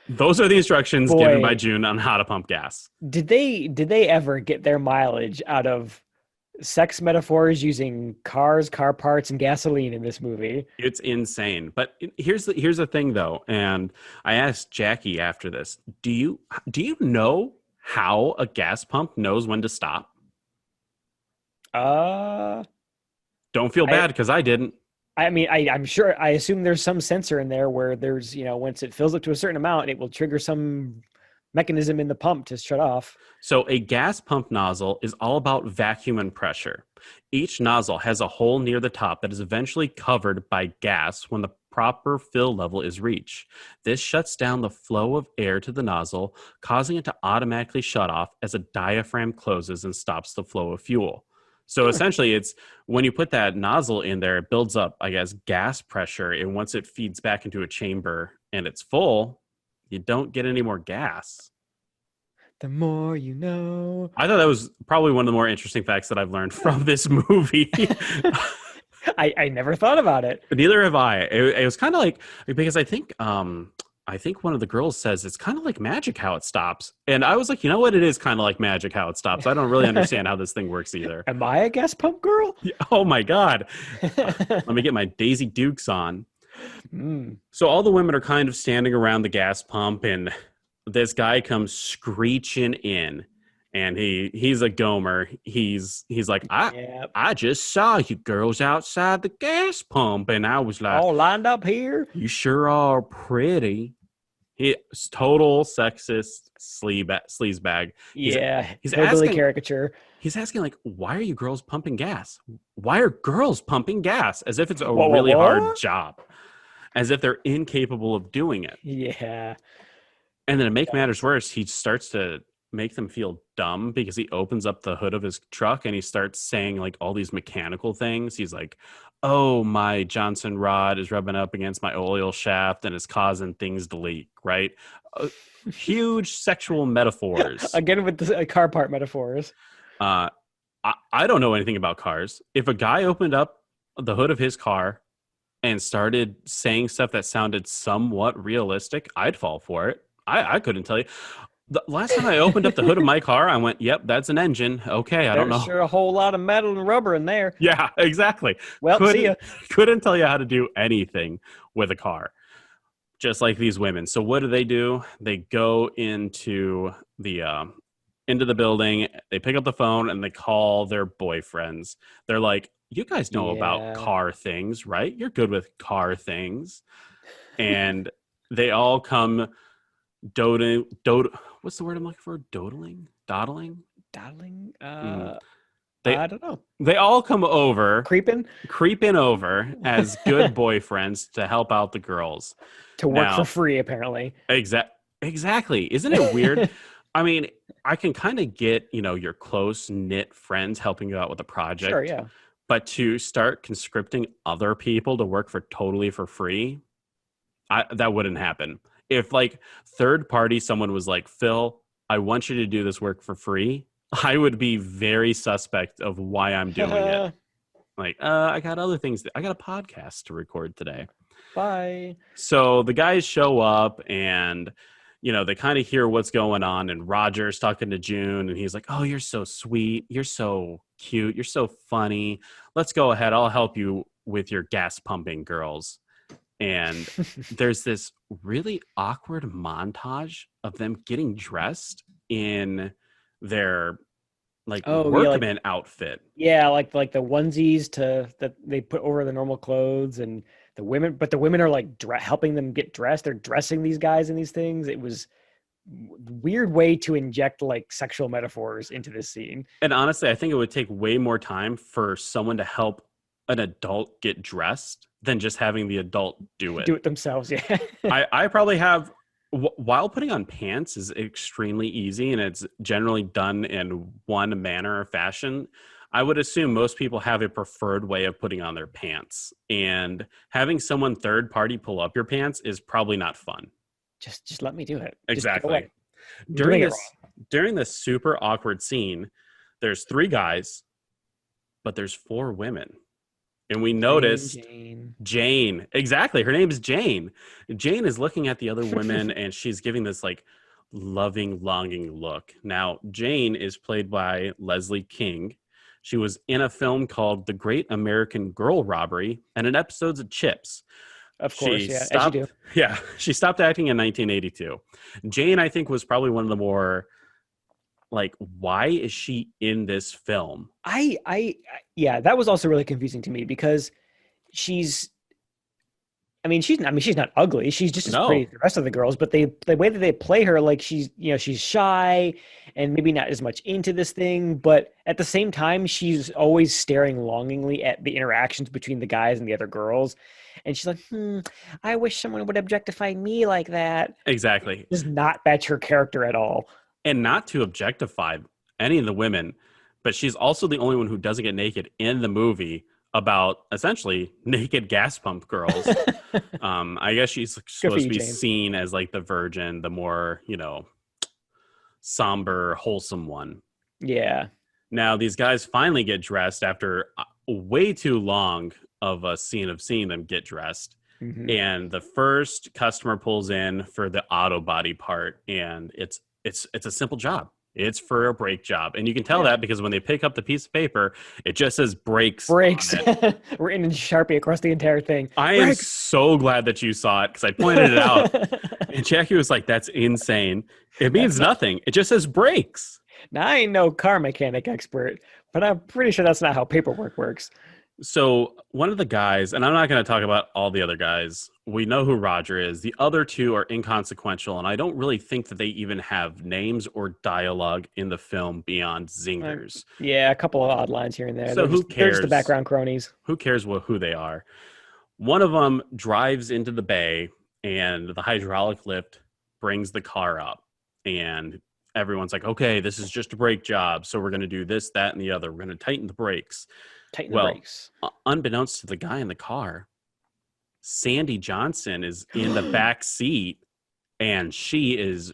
Those are the instructions given by June on how to pump gas. Did they ever get their mileage out of sex metaphors using cars, car parts, and gasoline in this movie. It's insane. But here's the thing though, and I asked Jackie after this, do you know how a gas pump knows when to stop? Uh, Don't feel bad because I didn't. I mean, I'm sure, I assume there's some sensor in there where there's, once it fills up to a certain amount, it will trigger some mechanism in the pump to shut off. So a gas pump nozzle is all about vacuum and pressure. Each nozzle has a hole near the top that is eventually covered by gas when the proper fill level is reached. This shuts down the flow of air to the nozzle, causing it to automatically shut off as a diaphragm closes and stops the flow of fuel. So essentially, it's when you put that nozzle in there, it builds up, I guess, gas pressure. And once it feeds back into a chamber and it's full, you don't get any more gas. The more you know. I thought that was probably one of the more interesting facts that I've learned from this movie. I never thought about it. Neither have I. It was kind of like, because I think one of the girls says it's kind of like magic how it stops. And I was like, you know what? It is kind of like magic how it stops. I don't really understand how this thing works either. Am I a gas pump girl? Oh my God. Let me get my Daisy Dukes on. Mm. So all the women are kind of standing around the gas pump, and this guy comes screeching in, and he's a gomer. He's like, I just saw you girls outside the gas pump, and I was like, all lined up here. You sure are pretty. He's total sexist sleazebag. He's asking caricature. He's asking, like, why are you girls pumping gas? Why are girls pumping gas? As if it's a really hard job. As if they're incapable of doing it. Yeah. And then to make matters worse, he starts to make them feel dumb because he opens up the hood of his truck and he starts saying like all these mechanical things. He's like, oh, my Johnson rod is rubbing up against my oil shaft and it's causing things to leak, right? Huge sexual metaphors. Again with the car part metaphors. I don't know anything about cars. If a guy opened up the hood of his car and started saying stuff that sounded somewhat realistic, I'd fall for it. I couldn't tell you. The last time I opened up the hood of my car, I went, yep, that's an engine. Okay, I don't know. There's sure a whole lot of metal and rubber in there. Yeah, exactly. Well, see ya. Couldn't tell you how to do anything with a car. Just like these women. So what do? They go into the building, they pick up the phone, and they call their boyfriends. They're like, you guys know about car things, right? You're good with car things. And they all come what's the word I'm looking for? Dawdling? Dawdling? I don't know. They all come over. Creeping over as good boyfriends to help out the girls. To work for free, apparently. Exactly. Isn't it weird? I mean, I can kind of get, your close-knit friends helping you out with a project. Sure, yeah. But to start conscripting other people to work for free, that wouldn't happen. If like third party, someone was like, Phil, I want you to do this work for free, I would be very suspect of why I'm doing it. Like, I got other things. I got a podcast to record today. Bye. So the guys show up and, they kind of hear what's going on. And Roger's talking to June and he's like, oh, you're so sweet. You're so cute. You're so funny. Let's go ahead. I'll help you with your gas pumping, girls. And there's this really awkward montage of them getting dressed in their workman outfit. Yeah, like the onesies that they put over the normal clothes, and the women are like helping them get dressed. They're dressing these guys in these things. It was a weird way to inject like sexual metaphors into this scene. And honestly, I think it would take way more time for someone to help an adult get dressed than just having the adult do it themselves. Yeah. I probably have, while putting on pants is extremely easy and it's generally done in one manner or fashion, I would assume most people have a preferred way of putting on their pants, and having someone third party pull up your pants is probably not fun. Just let me do it. Exactly. During this super awkward scene, there's 3 guys, but there's 4 women. And we noticed Jane. Exactly. Her name is Jane. Jane is looking at the other women and she's giving this like loving, longing look. Now, Jane is played by Leslie King. She was in a film called The Great American Girl Robbery and in episodes of Chips. Of course, She yeah, as you do. she stopped acting in 1982. Jane, I think, was probably one of the more like, why is she in this film? Yeah, that was also really confusing to me because she's she's not ugly. She's just as pretty No, as the rest of the girls, but the way that they play her, like she's shy and maybe not as much into this thing, but at the same time, she's always staring longingly at the interactions between the guys and the other girls. And she's like, I wish someone would objectify me like that. exactly. Does not match her character at all. And not to objectify any of the women, but she's also the only one who doesn't get naked in the movie about essentially naked gas pump girls. I guess she's supposed to be Jane. seen as like the virgin, the more, somber, wholesome one. Yeah. Now, these guys finally get dressed after way too long of a scene of seeing them get dressed. Mhm. And the first customer pulls in for the auto body part, and it's a simple job. It's for a brake job. And you can tell that because when they pick up the piece of paper, it just says brakes. Brakes. on it. Written in Sharpie across the entire thing. I am Brakes. so glad that you saw it because I pointed it out. And Jackie was like, that's insane. It means nothing. It just says brakes. Now, I ain't no car mechanic expert, but I'm pretty sure that's not how paperwork works. So one of the guys, and I'm not going to talk about all the other guys. We know who Roger is. The other two are inconsequential, and I don't really think that they even have names or dialogue in the film beyond zingers. Yeah, a couple of odd lines here and there. So who They're just the cares? background cronies. Who cares who they are? One of them drives into the bay, and the hydraulic lift brings the car up, and everyone's like, okay, this is just a brake job, so we're going to do this, that, and the other. We're going to tighten the brakes. Tighten the brakes. Unbeknownst to the guy in the car, Sandy Johnson is in the back seat, and she is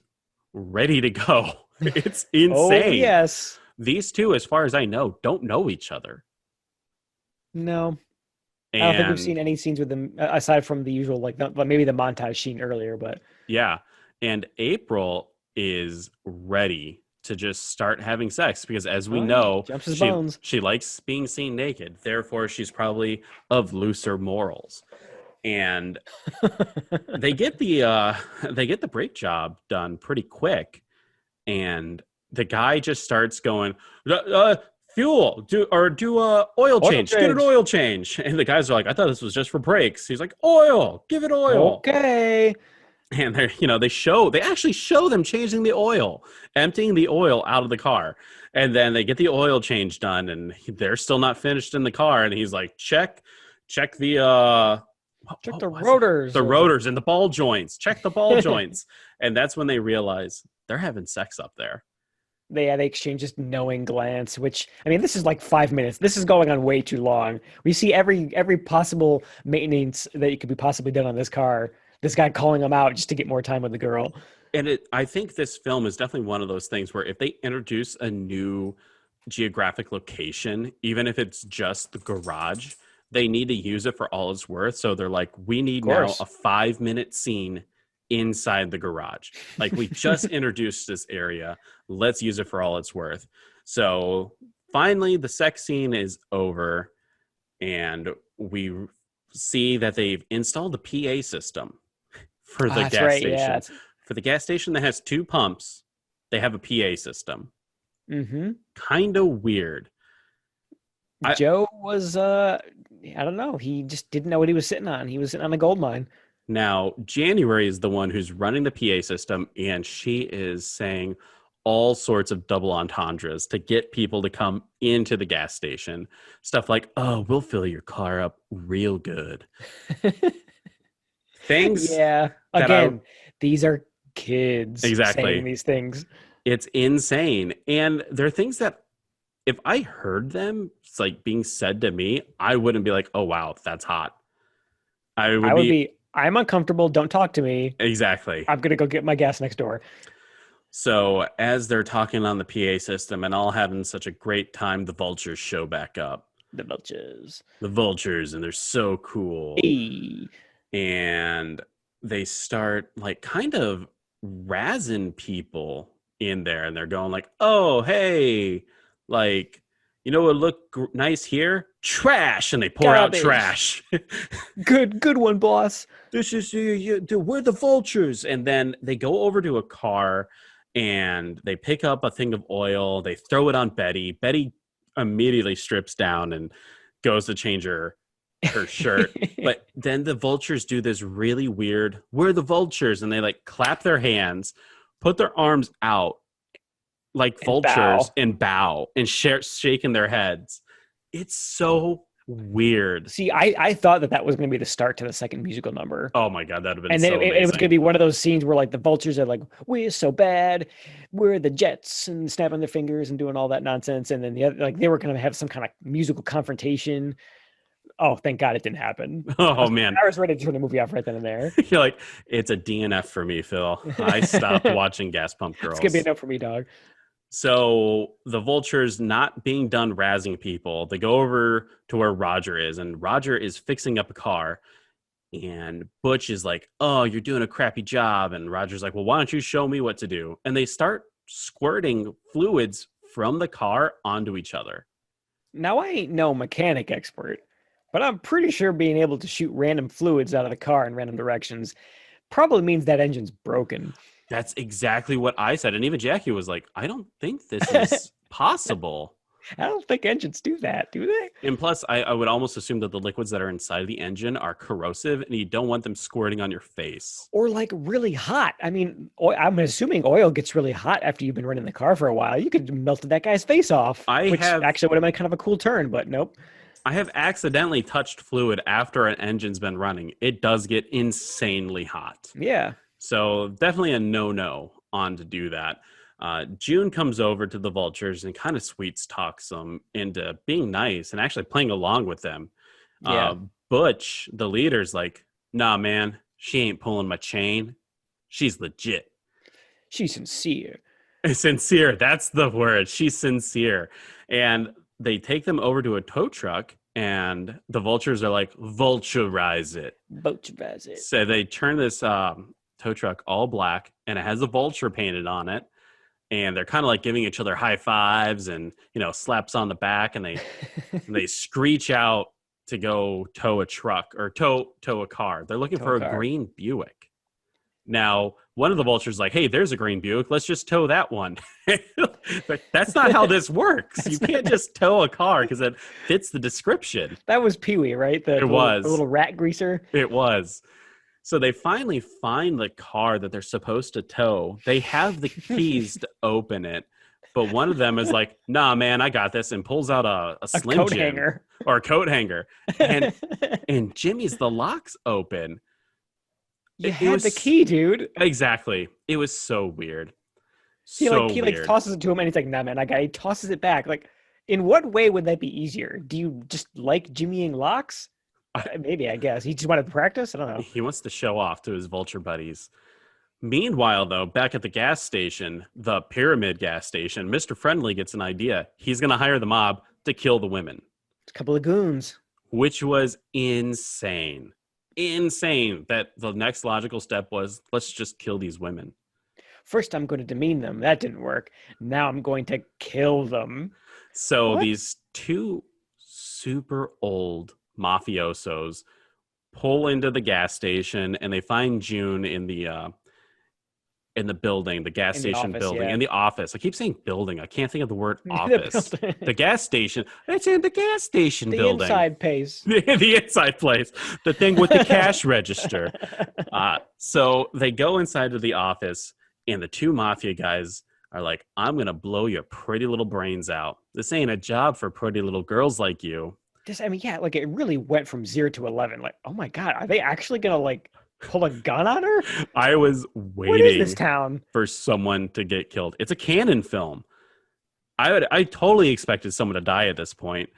ready to go. It's insane. Oh, yes. These two, as far as I know, don't know each other. No. And I don't think we've seen any scenes with them aside from the usual, like maybe the montage scene earlier, but yeah. And April is ready to just start having sex because, as we know, jumps his bones. She likes being seen naked. Therefore, she's probably of looser morals. And they get the brake job done pretty quick, and the guy just starts going, fuel, do oil change, get an oil change. And the guys are like, I thought this was just for brakes. He's like, oil, give it oil. Okay. And they actually show them changing the oil, emptying the oil out of the car. And then they get the oil change done, and they're still not finished in the car. And he's like, check the rotors. The rotors and the ball joints. Check the ball joints. And that's when they realize they're having sex up there. They exchange this knowing glance, which, this is like 5 minutes. This is going on way too long. We see every possible maintenance that could be possibly done on this car. This guy calling him out just to get more time with the girl. And I think this film is definitely one of those things where if they introduce a new geographic location, even if it's just the garage, they need to use it for all it's worth. So they're like, we need now a 5-minute scene inside the garage. Like, we just introduced this area. Let's use it for all it's worth. So finally, the sex scene is over, and we see that they've installed the PA system for the gas station. Yeah. For the gas station that has 2 pumps, they have a PA system. Mm-hmm. Kind of weird. Joe was, I don't know. He just didn't know what he was sitting on. He was sitting on a gold mine. Now, January is the one who's running the PA system, and she is saying all sorts of double entendres to get people to come into the gas station. Stuff like, oh, we'll fill your car up real good. Things. Yeah. Again, these are kids saying these things. It's insane. And there are things that if I heard them, it's like being said to me, I wouldn't be like, oh, wow, that's hot. I would be, I'm uncomfortable. Don't talk to me. Exactly. I'm going to go get my gas next door. So as they're talking on the PA system and all having such a great time, the vultures show back up. The vultures. And they're so cool. Hey. And they start like kind of razzing people in there, and they're going like, oh, hey, like, You know what look nice here? Trash, and they pour Garbage. out trash. Good one, boss. This is we're the vultures, and then they go over to a car and they pick up a thing of oil. They throw it on Betty. Betty immediately strips down and goes to change her shirt. But then the vultures do this really weird, we're the vultures, and they like clap their hands, put their arms out like vultures and bow and shaking their heads. It's so weird. See, I thought that was going to be the start to the second musical number. Oh my God, that would have been and then so it was going to be one of those scenes where like the vultures are like, we're so bad, we're the Jets, and snapping their fingers and doing all that nonsense. And then the other, like, they were going to have some kind of musical confrontation. Oh, thank God it didn't happen. Oh man, I was ready to turn the movie off right then and there. You're like, it's a DNF for me, Phil. I stopped watching Gas Pump Girls. It's gonna be enough for me, dog. So the vultures, not being done razzing people, they go over to where Roger is, and Roger is fixing up a car. And Butch is like, oh, you're doing a crappy job. And Roger's like, well, why don't you show me what to do? And they start squirting fluids from the car onto each other. Now, I ain't no mechanic expert, but I'm pretty sure being able to shoot random fluids out of the car in random directions probably means that engine's broken. That's exactly what I said. And even Jackie was like, I don't think this is possible. I don't think engines do that, do they? And plus, I would almost assume that the liquids that are inside of the engine are corrosive and you don't want them squirting on your face. Or like really hot. I mean, I'm assuming oil gets really hot after you've been running the car for a while. You could have melted that guy's face off, which actually would have been kind of a cool turn, but nope. I have accidentally touched fluid after an engine's been running. It does get insanely hot. Yeah. So definitely a no-no on to do that. June comes over to the vultures and kind of sweets talks them into being nice and actually playing along with them. Yeah. Butch, the leader's like, nah, man, she ain't pulling my chain. She's legit. She's sincere. Sincere, that's the word. She's sincere. And they take them over to a tow truck, and the vultures are like, vulturize it. Vulturize it. So they turn this tow truck all black, and it has a vulture painted on it. And they're kind of like giving each other high fives and, you know, slaps on the back, and they screech out to go tow a truck or tow a car. They're looking for a green Buick. Now, one of the vultures like, hey, there's a green Buick. Let's just tow that one. But that's not how this works. You can't just tow a car because it fits the description. That was Pee-wee, right? The little rat greaser. It was. So they finally find the car that they're supposed to tow. They have the keys to open it, but one of them is like, nah, man, I got this, and pulls out a Slim coat Jim hanger. or a coat hanger. And Jimmy's the lock's open. You had the key, dude. Exactly. It was so weird. He tosses it to him, and he's like, nah, man, I got it. He tosses it back. Like, in what way would that be easier? Do you just like jimmying locks? Maybe, I guess. He just wanted to practice? I don't know. He wants to show off to his vulture buddies. Meanwhile, though, back at the gas station, the Pyramid gas station, Mr. Friendly gets an idea. He's going to hire the mob to kill the women. A couple of goons. Which was insane. Insane that the next logical step was, let's just kill these women. First, I'm going to demean them. That didn't work. Now I'm going to kill them. So these two super old mafiosos pull into the gas station, and they find June in the building, the gas station building, in the office. I keep saying building. I can't think of the word office. The gas station. It's in the gas station building. The inside place. The inside place. The thing with the cash register. So they go inside of the office, and the two mafia guys are like, I'm going to blow your pretty little brains out. This ain't a job for pretty little girls like you. Like it really went from 0 to 11. Like, oh my God, are they actually going to like pull a gun on her? I was waiting what is this town? For someone to get killed. It's a canon film. I totally expected someone to die at this point.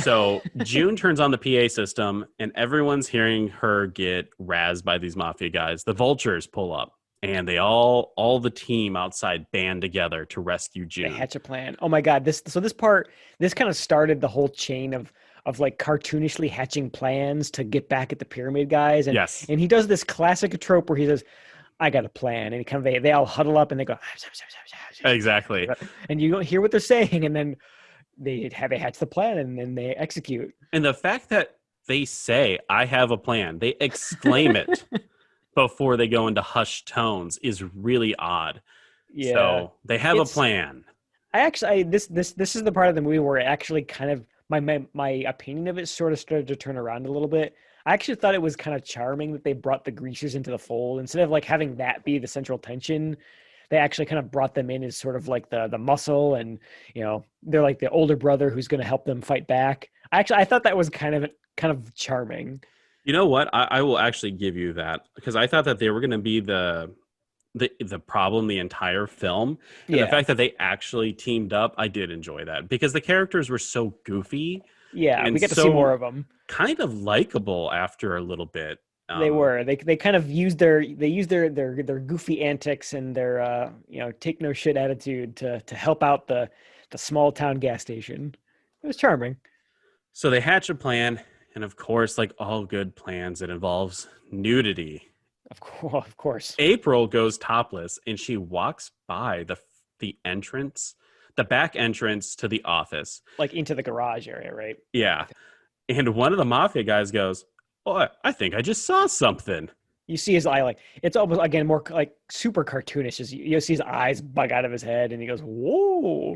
So June turns on the PA system, and everyone's hearing her get razzed by these mafia guys. The vultures pull up, and they all the team outside band together to rescue June. They hatch a plan. Oh my God. This kind of started the whole chain of like cartoonishly hatching plans to get back at the Pyramid guys. And, yes. And he does this classic trope where he says, I got a plan. And they all huddle up and they go, exactly. and you don't hear what they're saying. And then they hatch the plan and then they execute. And the fact that they say, I have a plan, they exclaim it before they go into hushed tones is really odd. Yeah. So they have a It's- plan. This is the part of the movie where it actually kind of my opinion of it sort of started to turn around a little bit. I actually thought it was kind of charming that they brought the greasers into the fold instead of like having that be the central tension. They actually kind of brought them in as sort of like the muscle, and they're like the older brother who's going to help them fight back. I thought that was kind of charming. You know what? I will actually give you that, because I thought that they were going to be the problem the entire film. And the fact that they actually teamed up, I did enjoy that, because the characters were so goofy. Yeah, and we get to so see more of them. Kind of likable after a little bit. They kind of used their goofy antics and their take no shit attitude to help out the small town gas station. It was charming. So they hatch a plan, and of course, like all good plans, it involves nudity. Of course. April goes topless, and she walks by the entrance, the back entrance to the office, like into the garage area, right? Yeah. And one of the mafia guys goes, "Oh, I think I just saw something." You see his eye, like it's almost again more like super cartoonish. As you see his eyes bug out of his head, and he goes, "Whoa!"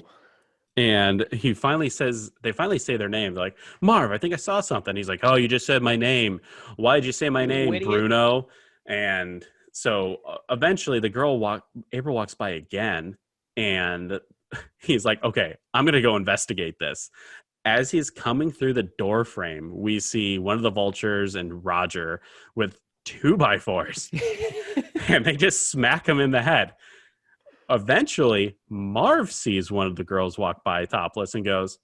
And they finally say their name. They're like, "Marv, I think I saw something." He's like, "Oh, you just said my name. Why did you say my name, Bruno?" And so eventually April walks by again, and he's like, "Okay, I'm going to go investigate this." As he's coming through the door frame, we see one of the vultures and Roger with 2x4s, and they just smack him in the head. Eventually, Marv sees one of the girls walk by topless and goes,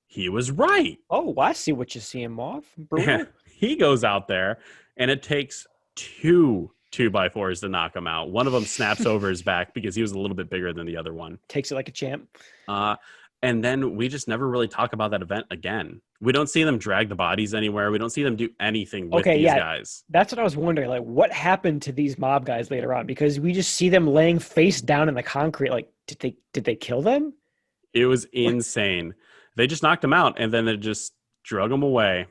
"He was right." Oh, I see what you're seeing, Marv. Bruno. He goes out there, and it takes 2x4s to knock him out. One of them snaps over his back because he was a little bit bigger than the other one. Takes it like a champ. And then we just never really talk about that event again. We don't see them drag the bodies anywhere. We don't see them do anything with these guys. That's what I was wondering. Like, what happened to these mob guys later on? Because we just see them laying face down in the concrete. Like, did they kill them? It was insane. They just knocked them out, and then they just drug them away.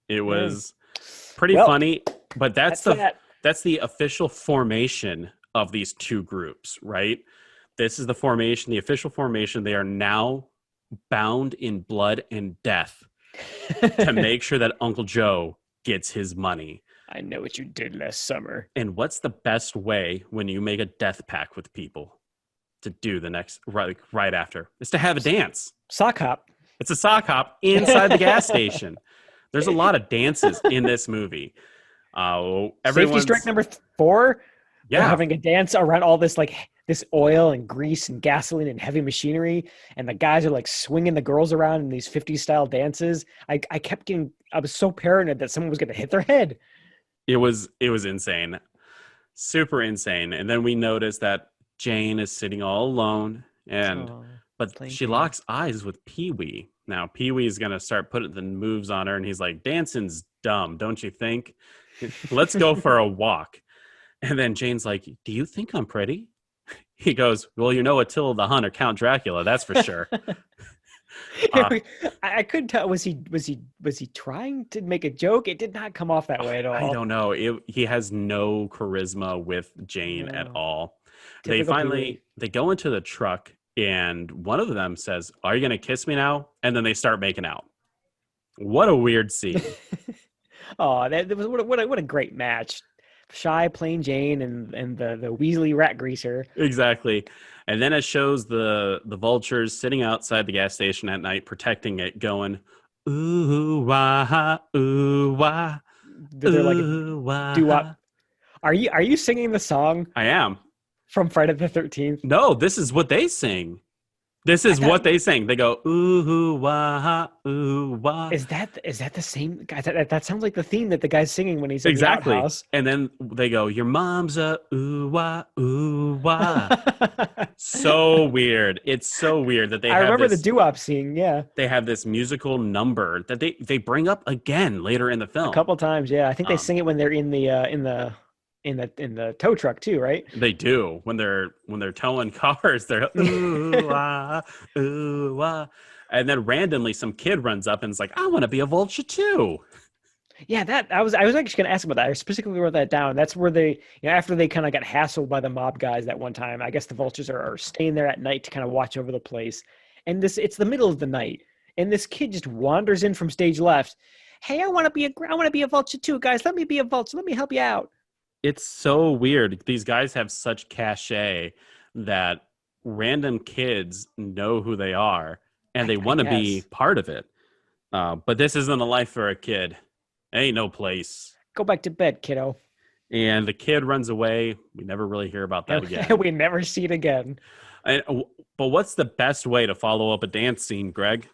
It was pretty funny, but that's the official formation of these two groups, right? This is the formation, the official formation. They are now bound in blood and death to make sure that Uncle Joe gets his money. I know what you did last summer. And what's the best way when you make a death pact with people to do the next right after? Is to have a dance. Sock hop. It's a sock hop inside the gas station. There's a lot of dances in this movie. Safety strike number 4. Yeah, having a dance around all this this oil and grease and gasoline and heavy machinery, and the guys are like swinging the girls around in these 50s style dances. I was so paranoid that someone was going to hit their head. It was insane, super insane. And then we notice that Jane is sitting all alone, but she locks eyes with Pee-wee. Now Pee-wee is going to start putting the moves on her, and he's like, "Dancing's dumb, don't you think? Let's go for a walk." And then Jane's like, "Do you think I'm pretty?" He goes, "Well, Attila the Hun or Count Dracula, that's for sure." I couldn't tell. Was he trying to make a joke? It did not come off that way at all. I don't know. He has no charisma with Jane at all. Typical They go into the truck, and one of them says, "Are you going to kiss me now?" And then they start making out. What a weird scene. Oh, that was what a great match. Shy, plain Jane, and the Weasley rat greaser. Exactly. And then it shows the vultures sitting outside the gas station at night, protecting it, going, "Ooh, wah, ooh, wah." They're like, doo-wop. Are you singing the song? I am. From Friday the 13th? No, this is what they sing. This is what they sing. They go, "Ooh, wah, ooh, wah." Is that the same guy? That sounds like the theme that the guy's singing when he's in exactly. the outhouse. And then they go, "Your mom's a ooh, wah, ooh, wah." So weird. It's so weird that they I remember the doo-wop scene, yeah. They have this musical number that they bring up again later in the film. A couple times, yeah. I think they sing it when they're in the tow truck too, right? They do when they're towing cars. They're ooh, wah, ooh, wah. And then randomly some kid runs up and is like, I want to be a vulture too. Yeah, I was actually going to ask about that. I specifically wrote that down. That's where they, after they kind of got hassled by the mob guys that one time, I guess the vultures are staying there at night to kind of watch over the place. And it's the middle of the night, and this kid just wanders in from stage left. Hey, I want to be a vulture too, guys. Let me be a vulture. Let me help you out. It's so weird. These guys have such cachet that random kids know who they are and they want to be part of it. But this isn't a life for a kid. Ain't no place. Go back to bed, kiddo. And the kid runs away. We never really hear about that again. We never see it again. But what's the best way to follow up a dance scene, Greg?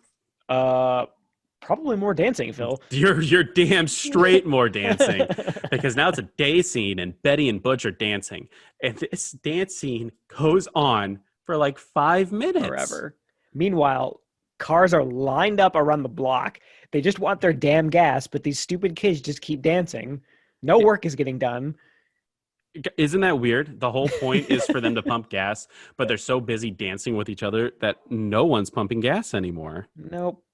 Probably more dancing, Phil. You're damn straight more dancing. Because now it's a day scene and Betty and Butch are dancing. And this dance scene goes on for like 5 minutes. Forever. Meanwhile, cars are lined up around the block. They just want their damn gas, but these stupid kids just keep dancing. No work is getting done. Isn't that weird? The whole point is for them to pump gas, but they're so busy dancing with each other that no one's pumping gas anymore. Nope.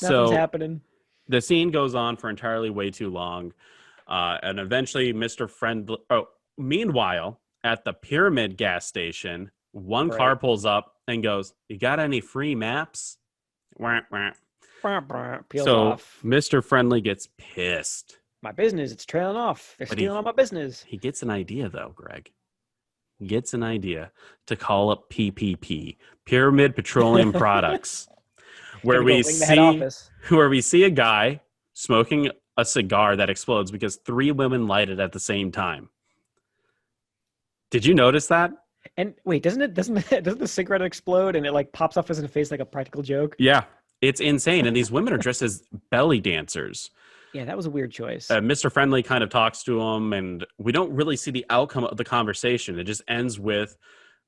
Nothing's happening. The scene goes on for entirely way too long. And eventually Mr. Friendly... Oh, meanwhile, at the Pyramid gas station, one car pulls up and goes, you got any free maps? Wah, wah. Peels so off. Mr. Friendly gets pissed. My business, it's trailing off. They're stealing all my business. He gets an idea, though, Greg. He gets an idea to call up PPP, Pyramid Petroleum Products, where we see a guy smoking a cigar that explodes because 3 women light it at the same time. Did you notice that? And wait, doesn't the cigarette explode and it like pops off his face like a practical joke? Yeah, it's insane. And these women are dressed as belly dancers. Yeah, that was a weird choice. Mr. Friendly kind of talks to him, and we don't really see the outcome of the conversation. It just ends with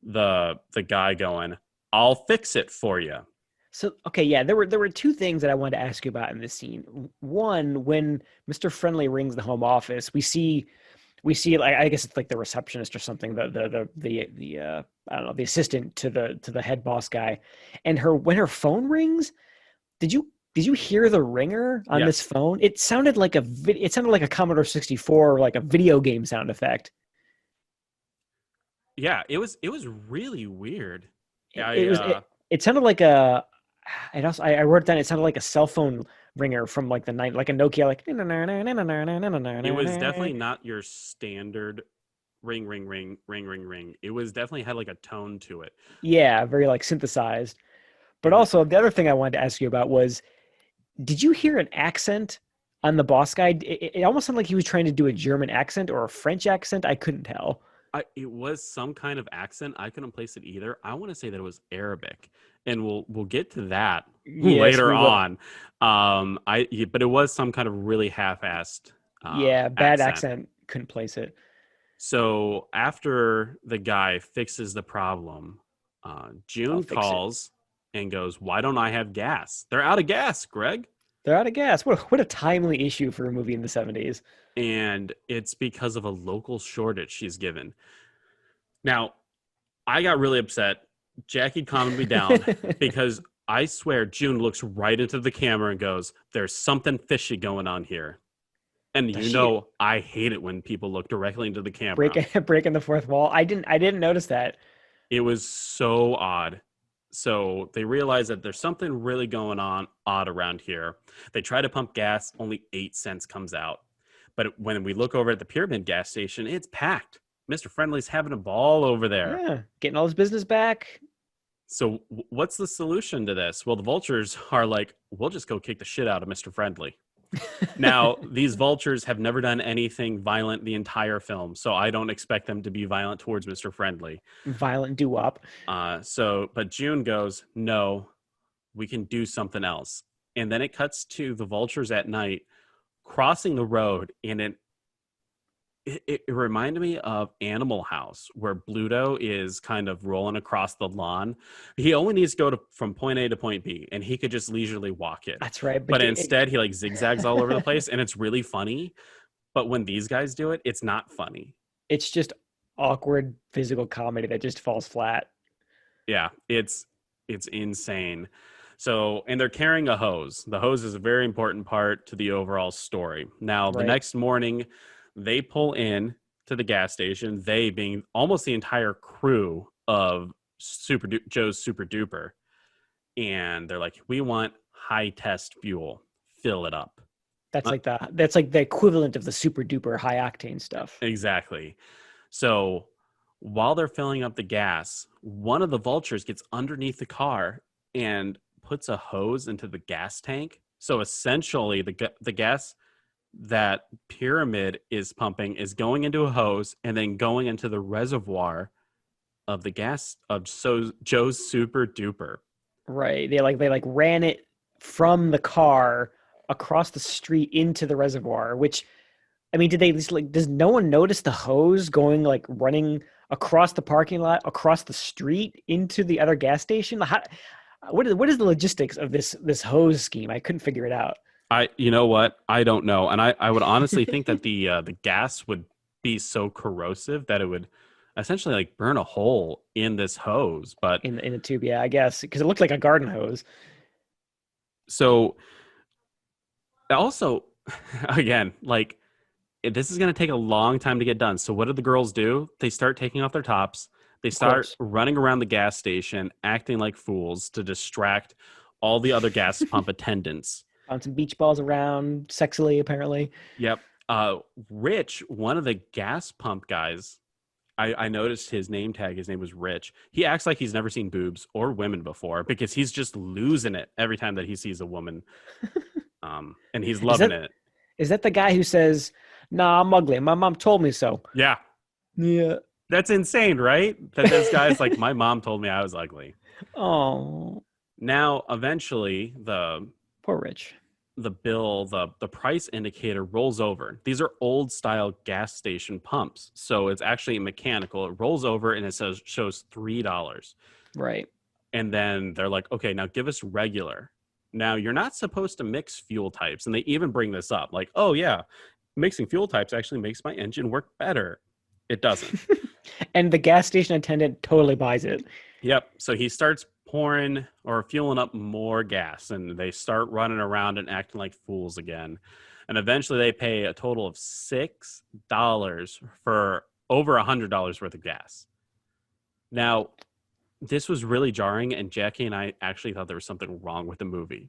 the guy going, I'll fix it for you. So, okay, yeah, there were 2 things that I wanted to ask you about in this scene. One, when Mr. Friendly rings the home office, we see like, I guess it's like the receptionist or something, the I don't know, the assistant to the head boss guy, and when her phone rings, did you hear the ringer on this phone? It sounded like a Commodore 64, like a video game sound effect. Yeah, it was really weird. It sounded like a. And also, I wrote it down. It sounded like a cell phone ringer from like the night, like a Nokia, like. It was definitely not your standard ring, ring, ring, ring, ring, ring. It was definitely had like a tone to it. Yeah, very like synthesized. But also, the other thing I wanted to ask you about was, did you hear an accent on the boss guy? It almost sounded like he was trying to do a German accent or a French accent. I couldn't tell. It was some kind of accent. I couldn't place it either. I want to say that it was Arabic, and we'll get to that later on. But it was some kind of really half-assed. Bad accent. Couldn't place it. So after the guy fixes the problem, June calls and goes, "Why don't I have gas? They're out of gas, Greg." They're out of gas. What a timely issue for a movie in the 70s. And it's because of a local shortage she's given. Now, I got really upset. Jackie calmed me down because I swear June looks right into the camera and goes, "There's something fishy going on here." And I hate it when people look directly into the camera. Breaking the fourth wall. I didn't notice that. It was so odd. So they realize that there's something really going on odd around here. They try to pump gas, only 8 cents comes out. But when we look over at the Pyramid gas station, it's packed. Mr. Friendly's having a ball over there. Yeah, getting all his business back. So what's the solution to this? Well, the vultures are like, we'll just go kick the shit out of Mr. Friendly. Now, these vultures have never done anything violent the entire film, so I don't expect them to be violent towards Mr. Friendly. Violent doo-wop. But June goes, no, we can do something else. And then it cuts to the vultures at night crossing the road, and it reminded me of Animal House, where Bluto is kind of rolling across the lawn. He only needs to go from point A to point B, and he could just leisurely walk it. That's right. But instead, he like zigzags all over the place, and it's really funny. But when these guys do it, it's not funny. It's just awkward physical comedy that just falls flat. Yeah, it's insane. So, and they're carrying a hose. The hose is a very important part to the overall story. Now, the Right. next morning, they pull in to the gas station, they being almost the entire crew of Joe's Super Duper. And they're like, we want high test fuel. Fill it up. That's like the equivalent of the super duper high octane stuff. Exactly. So while they're filling up the gas, one of the vultures gets underneath the car and puts a hose into the gas tank. So essentially, the gas that Pyramid is pumping is going into a hose and then going into the reservoir of the gas of Joe's Super Duper. Right. They ran it from the car across the street into the reservoir, which, I mean, did they just does no one notice the hose going running across the parking lot, across the street into the other gas station? What is the logistics of this hose scheme? I couldn't figure it out. You know what? I don't know. And I would honestly think that the gas would be so corrosive that it would essentially burn a hole in this hose, but in a tube, yeah, I guess, because it looked like a garden hose. So also, again, this is going to take a long time to get done. So what do the girls do? They start taking off their tops. They start running around the gas station, acting like fools to distract all the other gas pump attendants. Found some beach balls around sexily, apparently. Yep. Rich, one of the gas pump guys, I noticed his name tag. His name was Rich. He acts like he's never seen boobs or women before because he's just losing it every time that he sees a woman. And he's loving it. Is that the guy who says, "Nah, I'm ugly. My mom told me so"? Yeah. Yeah. That's insane, right? That this guy's like, my mom told me I was ugly. Oh. Now, eventually, Poor Rich. the price indicator rolls over. These are old style gas station pumps. So it's actually mechanical. It rolls over and it shows $3. Right. And then they're like, okay, now give us regular. Now you're not supposed to mix fuel types. And they even bring this up like, oh yeah, mixing fuel types actually makes my engine work better. It doesn't. And the gas station attendant totally buys it. Yep. So he starts pouring or fueling up more gas and they start running around and acting like fools again. And eventually they pay a total of $6 for over $100 worth of gas. Now, this was really jarring, and Jackie and I actually thought there was something wrong with the movie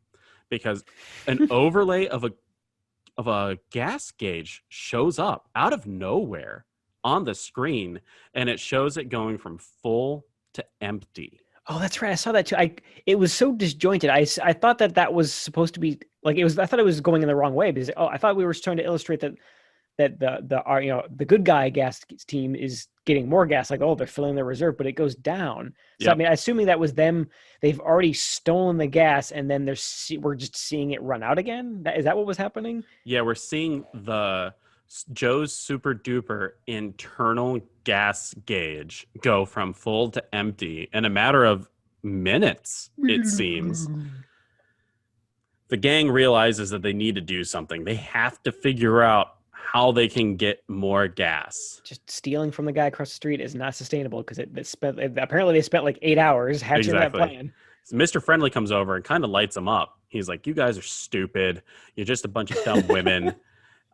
because an overlay of a gas gauge shows up out of nowhere on the screen, and it shows it going from full to empty. Oh, that's right. I saw that too. It was so disjointed. I thought that was supposed to be like it was. I thought it was going in the wrong way because I thought we were trying to illustrate that the good guy gas team is getting more gas. Like, oh, they're filling their reserve, but it goes down. So Yep. I mean, assuming that was them, they've already stolen the gas, and then we're just seeing it run out again. Is that what was happening? Yeah, we're seeing Joe's Super Duper internal gas gauge go from full to empty in a matter of minutes, it seems. The gang realizes that they need to do something. They have to figure out how they can get more gas. Just stealing from the guy across the street is not sustainable because apparently they spent like 8 hours hatching that plan. So Mr. Friendly comes over and kind of lights them up. He's like, you guys are stupid. You're just a bunch of dumb women.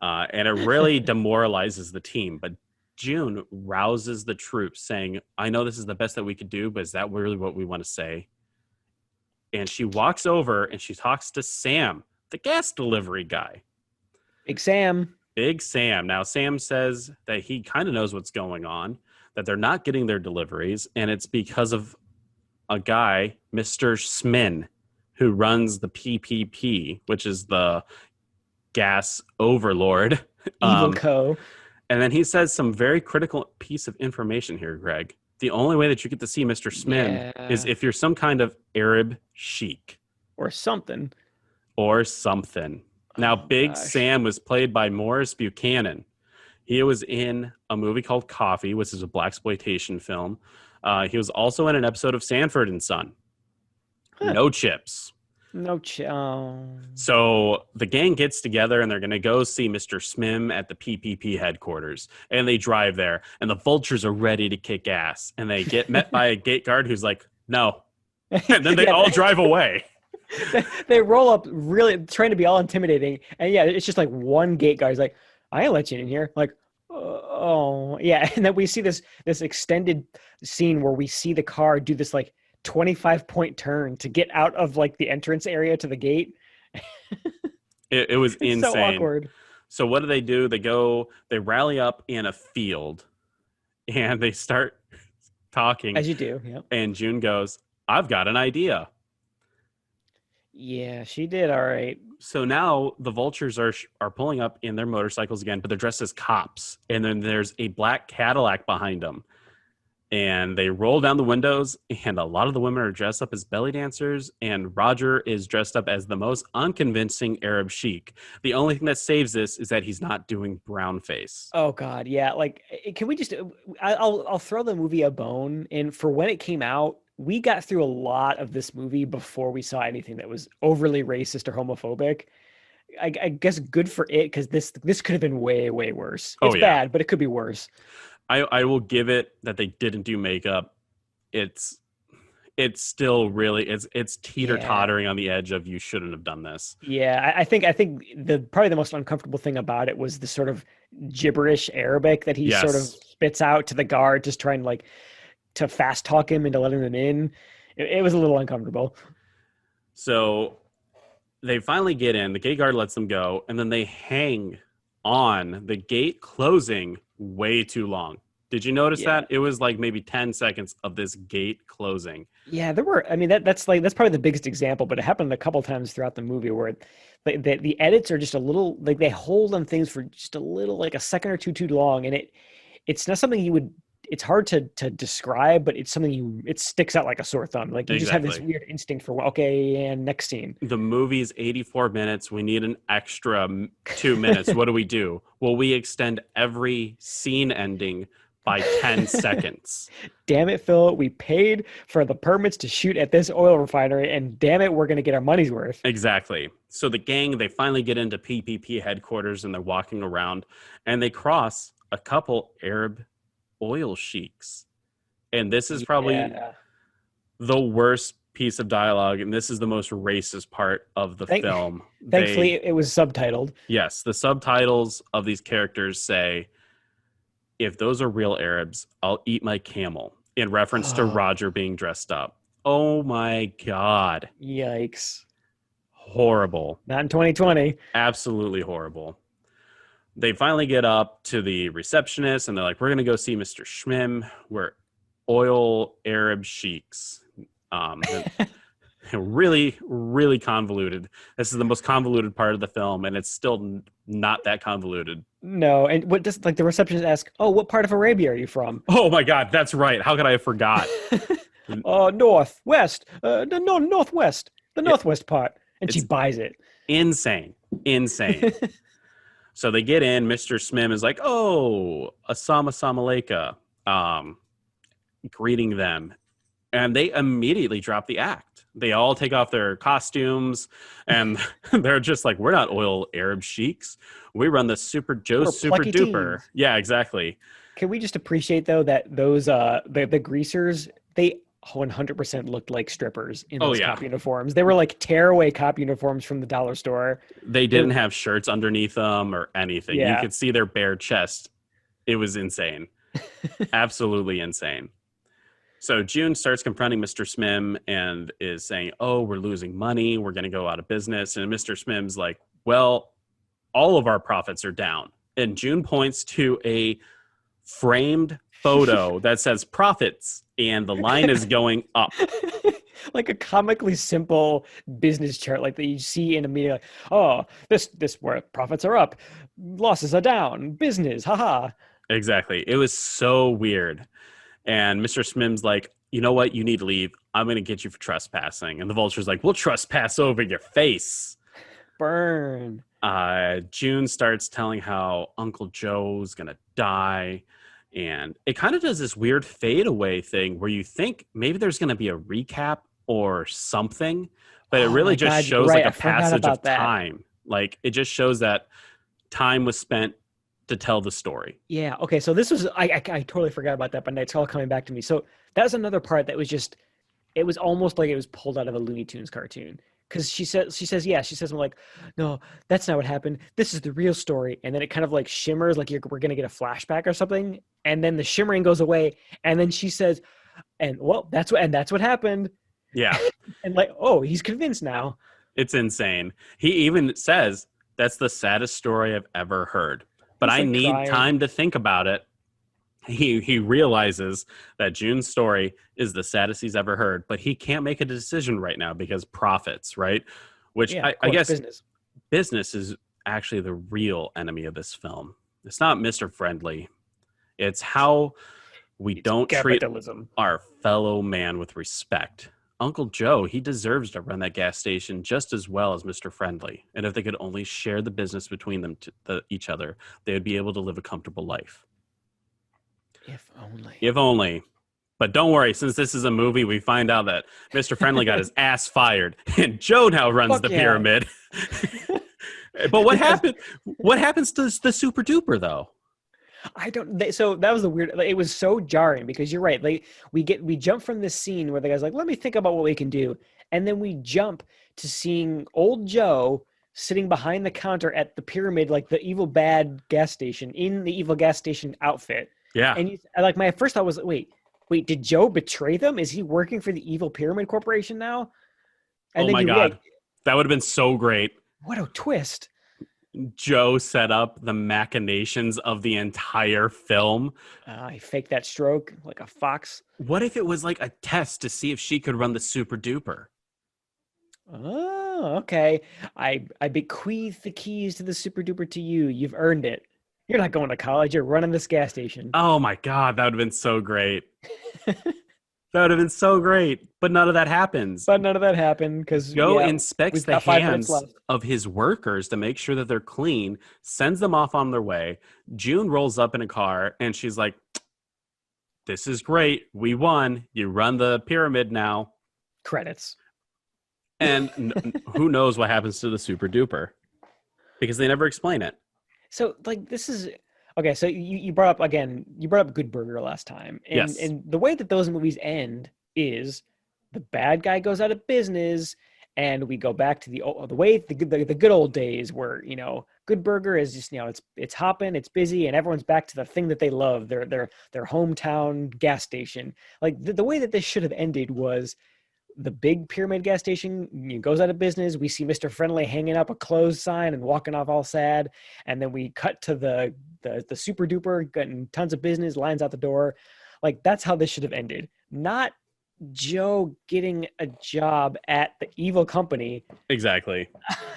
And it really demoralizes the team. But June rouses the troops saying, I know this is the best that we could do, but is that really what we want to say? And she walks over and she talks to Sam, the gas delivery guy. Big Sam. Now, Sam says that he kind of knows what's going on, that they're not getting their deliveries, and it's because of a guy, Mr. Smin, who runs the PPP, which is the gas overlord. Evil Co. And then he says some very critical piece of information here, Greg. The only way that you get to see Mr. Smin is if you're some kind of Arab sheik. Or something. Now, Big Sam was played by Morris Buchanan. He was in a movie called Coffee, which is a blaxploitation film. He was also in an episode of Sanford and Son. Huh. No chips. So the gang gets together and they're going to go see Mr. Smim at the PPP headquarters. And they drive there and the vultures are ready to kick ass. And they get met by a gate guard who's like, no. And then they all drive away. They roll up really trying to be all intimidating, and yeah, it's just like one gate guy is like, "I ain't let you in here." Like, oh yeah, and then we see this extended scene where we see the car do this like 25-point turn to get out of like the entrance area to the gate. It was It's insane. so awkward. So what do? They rally up in a field and they start talking. As you do, yeah. And June goes, "I've got an idea." Yeah, she did all right. So now the vultures are pulling up in their motorcycles again, but they're dressed as cops. And then there's a black Cadillac behind them. And they roll down the windows, and a lot of the women are dressed up as belly dancers, and Roger is dressed up as the most unconvincing Arab sheik. The only thing that saves this is that he's not doing brown face. Oh God, yeah. Like, can we just? I'll throw the movie a bone. And for when it came out, we got through a lot of this movie before we saw anything that was overly racist or homophobic. I guess good for it, because this could have been way worse. It's bad, but it could be worse. I will give it that they didn't do makeup. It's still really it's teeter-tottering on the edge of you shouldn't have done this. Yeah, I think probably the most uncomfortable thing about it was the sort of gibberish Arabic that he sort of spits out to the guard, just trying like to fast talk him into letting them in. It was a little uncomfortable. So they finally get in, the gate guard lets them go, and then they hang on the gate closing way too long. Did you notice that? It was like maybe 10 seconds of this gate closing. Yeah, there were. I mean, that's probably the biggest example, but it happened a couple times throughout the movie where the edits are just a little, like, they hold on things for just a little, like a second or two too long, and it's not something you would. It's hard to describe, but it's something it sticks out like a sore thumb. Like, you just have this weird instinct for, okay, and next scene. The movie's 84 minutes. We need an extra 2 minutes. What do? Well, we extend every scene ending by 10 seconds. Damn it, Phil. We paid for the permits to shoot at this oil refinery, and damn it, we're going to get our money's worth. Exactly. So the gang, they finally get into PPP headquarters, and they're walking around, and they cross a couple Arab oil sheiks. And this is probably the worst piece of dialogue, and this is the most racist part of the film. Thankfully, it was subtitled. Yes, the subtitles of these characters say, "If those are real Arabs, I'll eat my camel," in reference to Roger being dressed up. Oh my God. Yikes. Horrible. Not in 2020. Absolutely horrible. They finally get up to the receptionist, and they're like, "We're going to go see Mr. Schmim. We're oil Arab sheiks." Really, really convoluted. This is the most convoluted part of the film, and it's still not that convoluted. No, and what does, like, the receptionist ask, "Oh, what part of Arabia are you from?" Oh my God, that's right. How could I have forgot? Northwest. No, northwest. The northwest part. And she buys it. Insane. So they get in. Mr. Smim is like, "Oh, assalamu alaikum," greeting them. And they immediately drop the act. They all take off their costumes, and they're just like, "We're not oil Arab sheiks. We run the Super Duper." Yeah, exactly. Can we just appreciate, though, that those the greasers, they 100% looked like strippers in those cop uniforms. They were like tearaway cop uniforms from the dollar store. They didn't have shirts underneath them or anything. You could see their bare chest. It was insane. Absolutely insane. So June starts confronting Mr. Smim and is saying, "Oh, we're losing money. We're going to go out of business." And Mr. Smim's like, "Well, all of our profits are down." And June points to a framed photo that says profits, and the line is going up. Like a comically simple business chart, like that you see in a media. Like, "Oh, this where profits are up, losses are down, business, haha." Exactly. It was so weird. And Mr. Smim's like, "You know what? You need to leave. I'm going to get you for trespassing." And the vulture's like, "We'll trespass over your face." Burn. June starts telling how Uncle Joe's going to die. And it kind of does this weird fade away thing where you think maybe there's going to be a recap or something, but it really just shows like a passage of time. Like, it just shows that time was spent to tell the story. Yeah. Okay. So this was, I totally forgot about that, but it's all coming back to me. So that was another part that was just, it was almost like it was pulled out of a Looney Tunes cartoon. because she says something like, no, that's not what happened. This is the real story. And then it kind of like shimmers like we're gonna get a flashback or something. And then the shimmering goes away. And then she says, that's what happened. Yeah. And like, oh, he's convinced now. It's insane. He even says that's the saddest story I've ever heard. But He's, I like, need crying. time to think about it. He realizes that June's story is the saddest he's ever heard, but he can't make a decision right now because profits, right? Which Yeah, of I course, guess business. is actually the real enemy of this film. It's not Mr. Friendly. It's how we don't treat Capitalism. our fellow man with respect. Uncle Joe, he deserves to run that gas station just as well as Mr. Friendly. And if they could only share the business between them each other, they would be able to live a comfortable life. If only. If only. But don't worry, since this is a movie, we find out that Mr. Friendly got his ass fired, and Joe now runs Fuck the yeah. pyramid. But what happened? What happens to the Super Duper though? So that was the weird. It was so jarring because you're right. Like we jump from this scene where the guy's like, "Let me think about what we can do," and then we jump to seeing old Joe sitting behind the counter at the pyramid, like the evil bad gas station, in the evil gas station outfit. Yeah. And like my first thought was, wait, did Joe betray them? Is he working for the evil pyramid corporation now? And Oh then my God. That would have been so great. What a twist. Joe set up the machinations of the entire film. He faked that stroke like a fox. What if it was like a test to see if she could run the Super Duper? Oh, okay. I bequeath the keys to the Super Duper to you. You've earned it. You're not going to college. You're running this gas station. Oh my God, that would have been so great. That would have been so great. But none of that happens. But none of that happened because Joe inspects the 5 minutes hands left. of his workers to make sure that they're clean, sends them off on their way. June rolls up in a car and she's like, this is great. We won. You run the pyramid now. Credits. And who knows what happens to the Super Duper? Because they never explain it. So like this is okay. So you brought up Good Burger last time, and Yes. and the way that those movies end is the bad guy goes out of business, and we go back to the good old days where Good Burger is just it's hopping, it's busy, and everyone's back to the thing that they love, their hometown gas station. Like the way that this should have ended was the big pyramid gas station goes out of business. We see Mr. Friendly hanging up a closed sign and walking off all sad. And then we cut to the Super Duper getting tons of business, lines out the door. Like that's how this should have ended. Not Joe getting a job at the evil company. Exactly.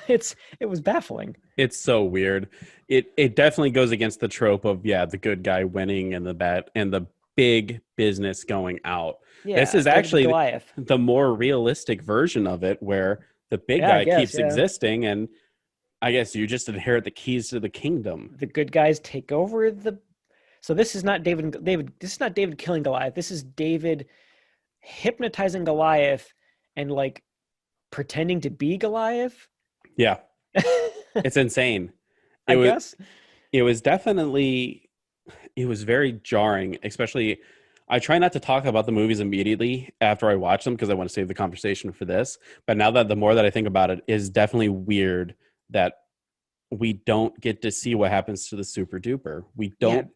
It was baffling. It's so weird. It definitely goes against the trope of the good guy winning and the big business going out. Yeah, this is actually Goliath. the more realistic version of it, where the big guy keeps existing, and I guess you just inherit the keys to the kingdom. The good guys take over So this is not David. This is not David killing Goliath. This is David hypnotizing Goliath and like pretending to be Goliath. Yeah, it's insane. I guess it was definitely. It was very jarring, especially. I try not to talk about the movies immediately after I watch them because I want to save the conversation for this. But now that the more that I think about it, is definitely weird that we don't get to see what happens to the Super Duper. We don't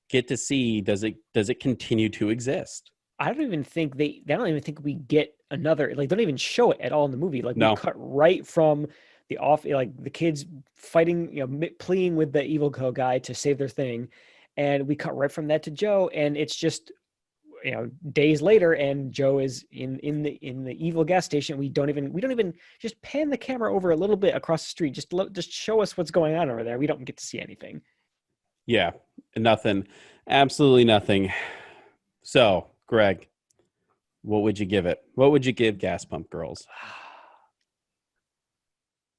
get to see does it continue to exist. I don't even think they don't even think we get another, like, don't even show it at all in the movie. Like, No. we cut right from the off, like the kids fighting, pleading with the evil co guy to save their thing, and we cut right from that to Joe, and it's just days later, and Joe is in the evil gas station. We don't even just pan the camera over a little bit across the street. Just show us what's going on over there. We don't get to see anything. Yeah, nothing, absolutely nothing. So, Greg, what would you give it? What would you give Gas Pump Girls?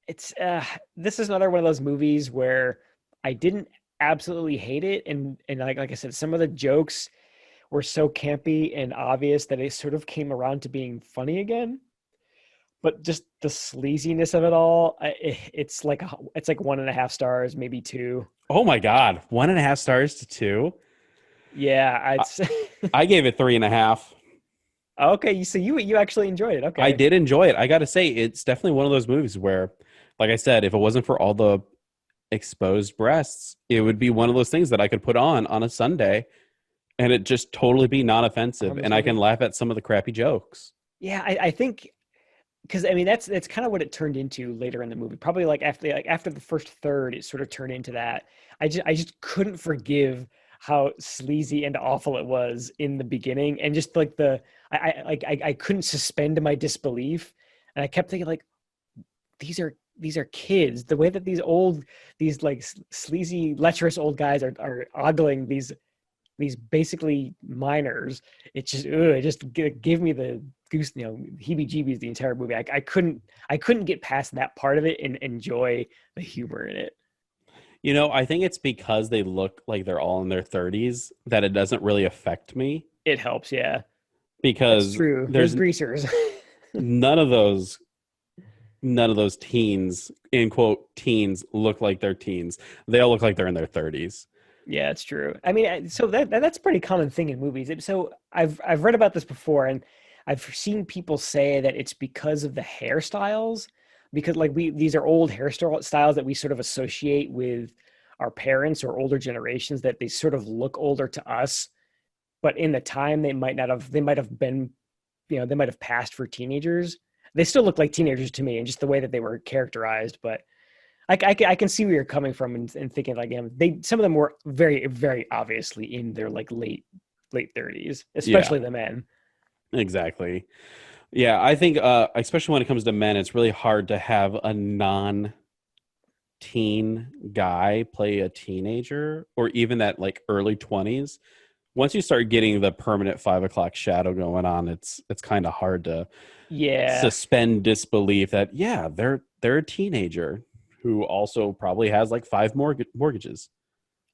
It's this is another one of those movies where I didn't absolutely hate it, and like I said, some of the jokes were so campy and obvious that it sort of came around to being funny again. But just the sleaziness of it all, it's like 1.5 stars, maybe 2. Oh my God, 1.5 stars to 2. Yeah, I gave it 3.5. Okay, so you actually enjoyed it. Okay. I did enjoy it. I got to say, it's definitely one of those movies where, like I said, if it wasn't for all the exposed breasts, it would be one of those things that I could put on a Sunday and it just totally be non-offensive, Harmless and I can movie. laugh at some of the crappy jokes. Yeah, I think because I mean that's kind of what it turned into later in the movie. Probably like after the first third, it sort of turned into that. I just couldn't forgive how sleazy and awful it was in the beginning, and just like I couldn't suspend my disbelief, and I kept thinking like these are kids. The way that these like sleazy lecherous old guys are ogling these basically minors. It just gave me the goose, heebie-jeebies the entire movie. I couldn't get past that part of it and enjoy the humor in it. I think it's because they look like they're all in their 30s that it doesn't really affect me, It helps, yeah. That's because true. There's there's greasers. none of those teens, in quote teens, look like they're teens. They all look like they're in their 30s. Yeah, it's true. I mean, so that's a pretty common thing in movies. So I've read about this before, and I've seen people say that it's because of the hairstyles, because like these are old hairstyles that we sort of associate with our parents or older generations, that they sort of look older to us, but in the time they might have been, they might have passed for teenagers. They still look like teenagers to me, and just the way that they were characterized, but I can see where you're coming from, and thinking like, some of them were very, very obviously in their like late 30s, Yeah, especially the men. exactly. Yeah, I think especially when it comes to men, it's really hard to have a non-teen guy play a teenager, or even that like early 20s. Once you start getting the permanent 5 o'clock shadow going on, it's kind of hard to Yeah, suspend disbelief that, yeah, they're a teenager who also probably has like five mortgages.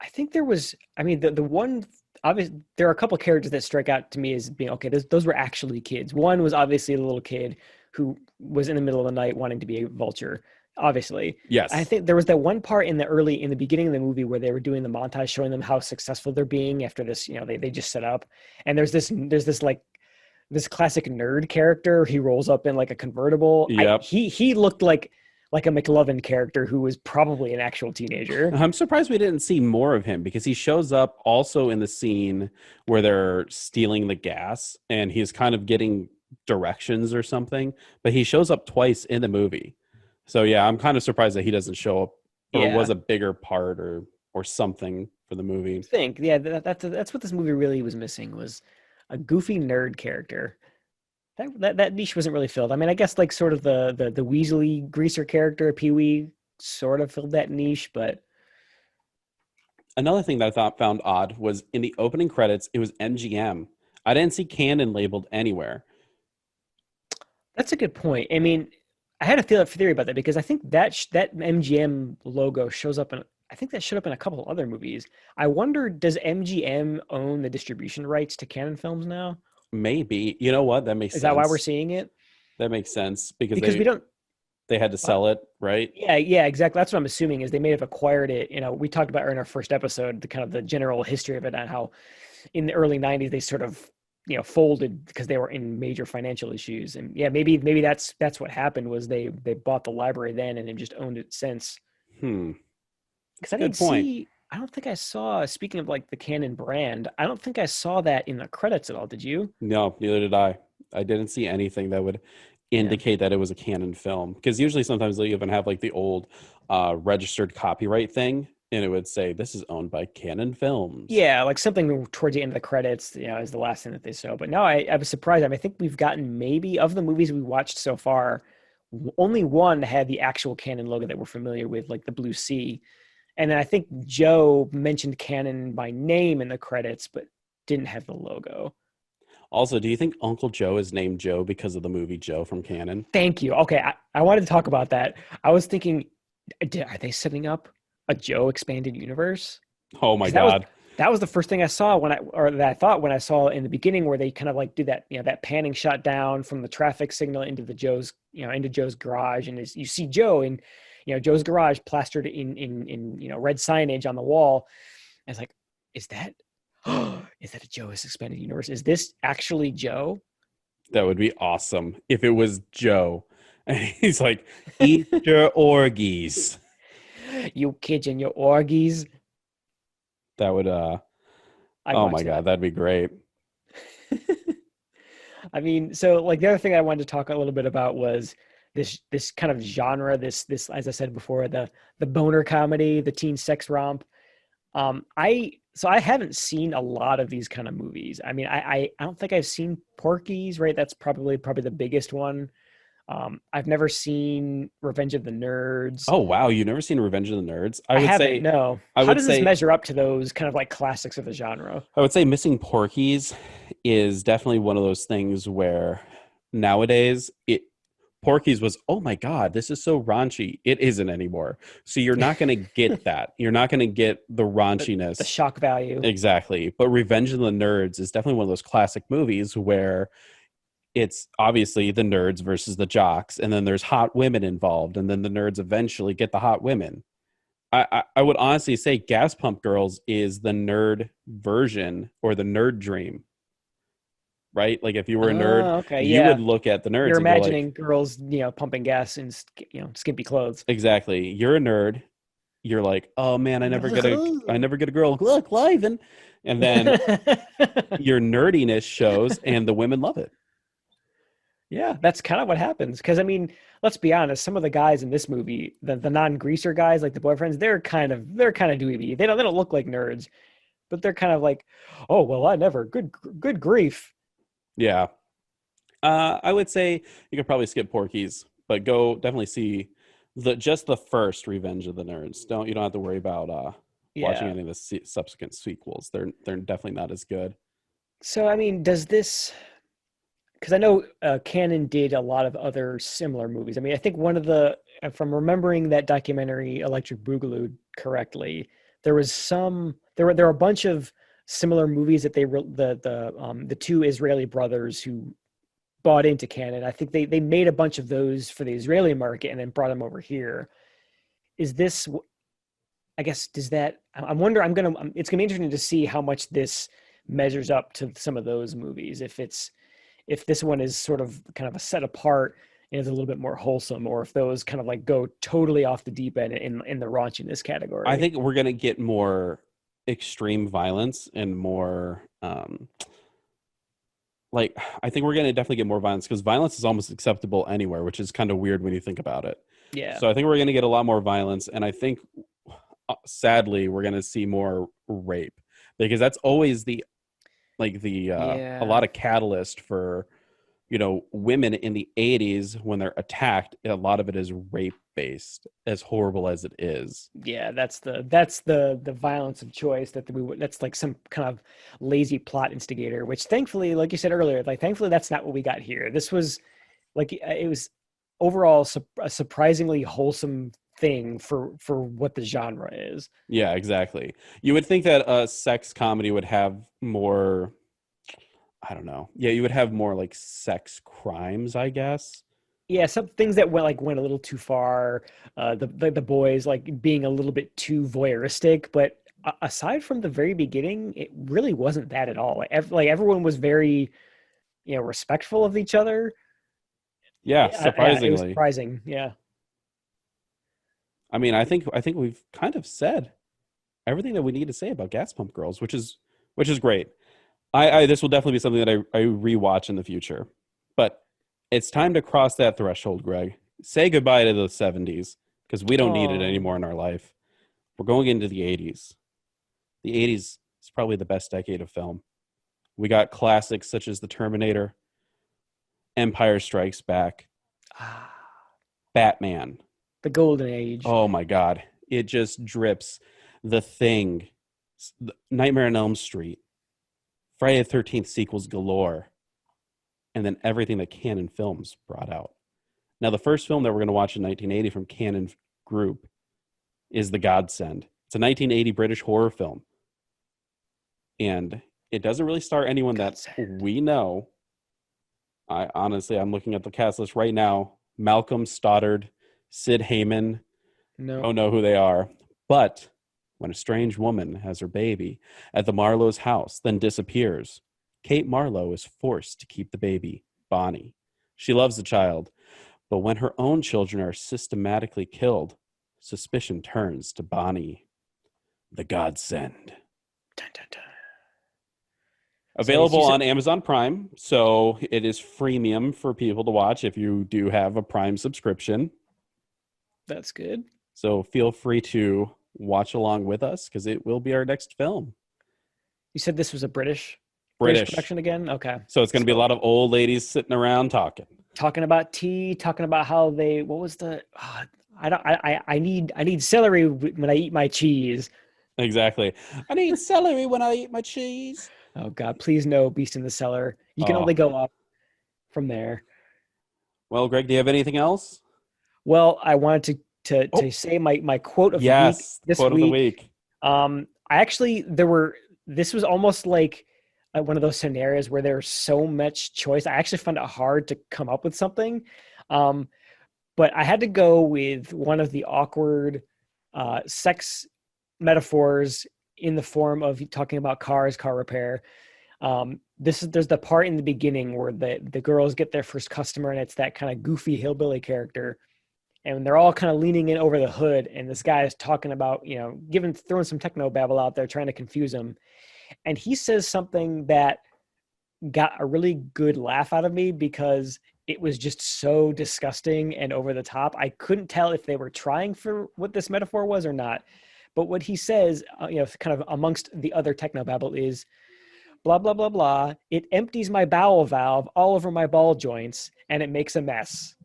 I think there was. I mean, the one obvious. There are a couple characters that strike out to me as being okay. Those were actually kids. One was obviously a little kid who was in the middle of the night wanting to be a vulture. Obviously, I Yes. think there was that one part in the beginning of the movie where they were doing the montage showing them how successful they're being after this. They just set up, and there's this like this classic nerd character. He rolls up in like a convertible. Yep. He looked like a McLovin character who was probably an actual teenager. I'm surprised we didn't see more of him, because he shows up also in the scene where they're stealing the gas and he's kind of getting directions or something, but he shows up twice in the movie. So yeah, I'm kind of surprised that he doesn't show up or was Yeah. a bigger part or something for the movie. Think, yeah, that's what this movie really was missing, was a goofy nerd character. That niche wasn't really filled. I mean, I guess like sort of the Weasley greaser character, Pee Wee, sort of filled that niche, but Another thing that I thought found odd was in the opening credits, it was MGM. I didn't see Canon labeled anywhere. that's a good point. I mean, I had a theory about that because I think that MGM logo shows up in. I think that showed up in a couple other movies. I wonder, does MGM own the distribution rights to Canon films now? Maybe. You know what? That makes Is that why we're sense. seeing it? That makes sense because Because we they don't. they had to sell it, right? Yeah, exactly. That's what I'm assuming, is they may have acquired it. We talked about in our first episode the kind of the general history of it, and how in the early '90s they sort of folded because they were in major financial issues. And yeah, maybe that's what happened, was they bought the library then and have just owned it since. Hmm. Because I Good didn't point. see. I don't think I saw. Speaking of like the Canon brand, I don't think I saw that in the credits at all. Did you? No, neither did I. I didn't see anything that would Yeah. indicate that it was a Canon film, because usually sometimes they even have like the old registered copyright thing, and it would say this is owned by Canon Films. Yeah, like something towards the end of the credits, is the last thing that they show. But no, I was surprised. I mean, I think we've gotten, maybe of the movies we watched so far, only one had the actual Canon logo that we're familiar with, like the Blue Sea. And then I think Joe mentioned Canon by name in the credits, but didn't have the logo. Also, do you think Uncle Joe is named Joe because of the movie Joe from Canon? Thank you. Okay, I wanted to talk about that. I was thinking, are they setting up a Joe expanded universe? Oh my Because that was God. that was the first thing I saw that I thought when I saw in the beginning, where they kind of like do that, that panning shot down from the traffic signal into into Joe's garage, and you see Joe in, Joe's garage plastered in red signage on the wall. And it's like, is that is that a Joe's expanded universe? Is this actually Joe? That would be awesome if it was Joe. And he's like, eat your orgies. You kids and your orgies. That would I'd oh watch my that. god, that'd be great. I mean, so like the other thing I wanted to talk a little bit about was this kind of genre, this as I said before, the boner comedy, the teen sex romp. I haven't seen a lot of these kind of movies. I mean, I don't think I've seen Porky's, right? That's probably the biggest one. I've never seen Revenge of the Nerds. Oh wow, you've never seen Revenge of the Nerds? I haven't, no. I How would does this say measure up to those kind of like classics of the genre? I would say Missing Porky's is definitely one of those things where nowadays Porky's was, oh my God, this is so raunchy. It isn't anymore. So you're not going to get that. You're not going to get the raunchiness. The shock value. Exactly. But Revenge of the Nerds is definitely one of those classic movies where it's obviously the nerds versus the jocks, and then there's hot women involved, and then the nerds eventually get the hot women. I would honestly say Gas Pump Girls is the nerd version or the nerd dream, right? Like if you were a nerd, okay, you would look at the nerds. You're and go like, imagining girls, pumping gas in, skimpy clothes. exactly. You're a nerd. You're like, oh man, I never get a girl. Look, live and then your nerdiness shows, and the women love it. Yeah, that's kind of what happens. Because I mean, let's be honest, some of the guys in this movie, the non-greaser guys, like the boyfriends, they're kind of dweeby. They don't look like nerds, but they're kind of like, oh well, I never. Good grief. Yeah. I would say you could probably skip Porky's, but go definitely see just the first Revenge of the Nerds. You don't have to worry about watching any of the subsequent sequels. They're definitely not as good. So I mean, does this? Because I know Canon did a lot of other similar movies. I mean, I think one of if I'm remembering that documentary Electric Boogaloo correctly, there were a bunch of similar movies that the two Israeli brothers who bought into Canon. I think they made a bunch of those for the Israeli market and then brought them over here. Is this? I guess does that? I'm wondering. It's gonna be interesting to see how much this measures up to some of those movies. If this one is sort of kind of a set apart and is a little bit more wholesome, or if those kind of like go totally off the deep end in the raunchiness category. I think we're going to get more extreme violence and more I think we're going to definitely get more violence because violence is almost acceptable anywhere, which is kind of weird when you think about it. Yeah. So I think we're going to get a lot more violence, and I think sadly we're going to see more rape because that's always a lot of catalyst for women in the 80s when they're attacked. A lot of it is rape based, as horrible as it is. Yeah, that's the violence of choice that's like some kind of lazy plot instigator, which thankfully, like you said earlier, thankfully that's not what we got here. This was it was overall a surprisingly wholesome thing for what the genre is. Yeah, exactly. You would think that a sex comedy would have more, I don't know. Yeah, you would have more like sex crimes, I guess. Yeah, some things that went a little too far. The boys like being a little bit too voyeuristic, but aside from the very beginning, it really wasn't that at all. Everyone was very, respectful of each other. Yeah, surprisingly. It was surprising. Yeah. I mean, I think we've kind of said everything that we need to say about Gas Pump Girls, which is great. This will definitely be something that I rewatch in the future. But it's time to cross that threshold, Greg. Say goodbye to the 70s because we don't need it anymore in our life. We're going into the 80s. The 80s is probably the best decade of film. We got classics such as The Terminator, Empire Strikes Back, Batman. The golden age. Oh my God. It just drips. The Thing, Nightmare on Elm Street, Friday the 13th sequels galore, and then everything that Canon Films brought out. Now, the first film that we're going to watch in 1980 from Canon Group is The Godsend. It's a 1980 British horror film. And it doesn't really star anyone that we know. I'm looking at the cast list right now. Malcolm Stoddard, Sid Heyman. No. Don't know who they are. But when a strange woman has her baby at the Marlowe's house, then disappears, Kate Marlowe is forced to keep the baby Bonnie. She loves the child, but when her own children are systematically killed, suspicion turns to Bonnie, the godsend. Dun, dun, dun. Available you said- on Amazon Prime, so it is freemium for people to watch if you do have a Prime subscription. That's good. So feel free to watch along with us because it will be our next film. You said this was a British British. production again? Okay. So it's going to be a lot of old ladies sitting around talking. Talking about tea, talking about how they, what was the, I need celery when I eat my cheese. Exactly. I need celery when I eat my cheese. Oh God, please no Beast in the Cellar. You can only go up from there. Well, Greg, do you have anything else? Well, I wanted to say my quote of the week this quote week. of the week. I actually, this was almost like one of those scenarios where there's so much choice. I actually found it hard to come up with something. But I had to go with one of the awkward sex metaphors in the form of talking about car repair. There's the part in the beginning where the girls get their first customer, and it's that kind of goofy hillbilly character. And they're all kind of leaning in over the hood, and this guy is talking about, throwing some techno babble out there, trying to confuse him. And he says something that got a really good laugh out of me because it was just so disgusting and over the top. I couldn't tell if they were trying for what this metaphor was or not. But what he says, kind of amongst the other techno babble is, blah, blah, blah, blah. It empties my bowel valve all over my ball joints, and it makes a mess.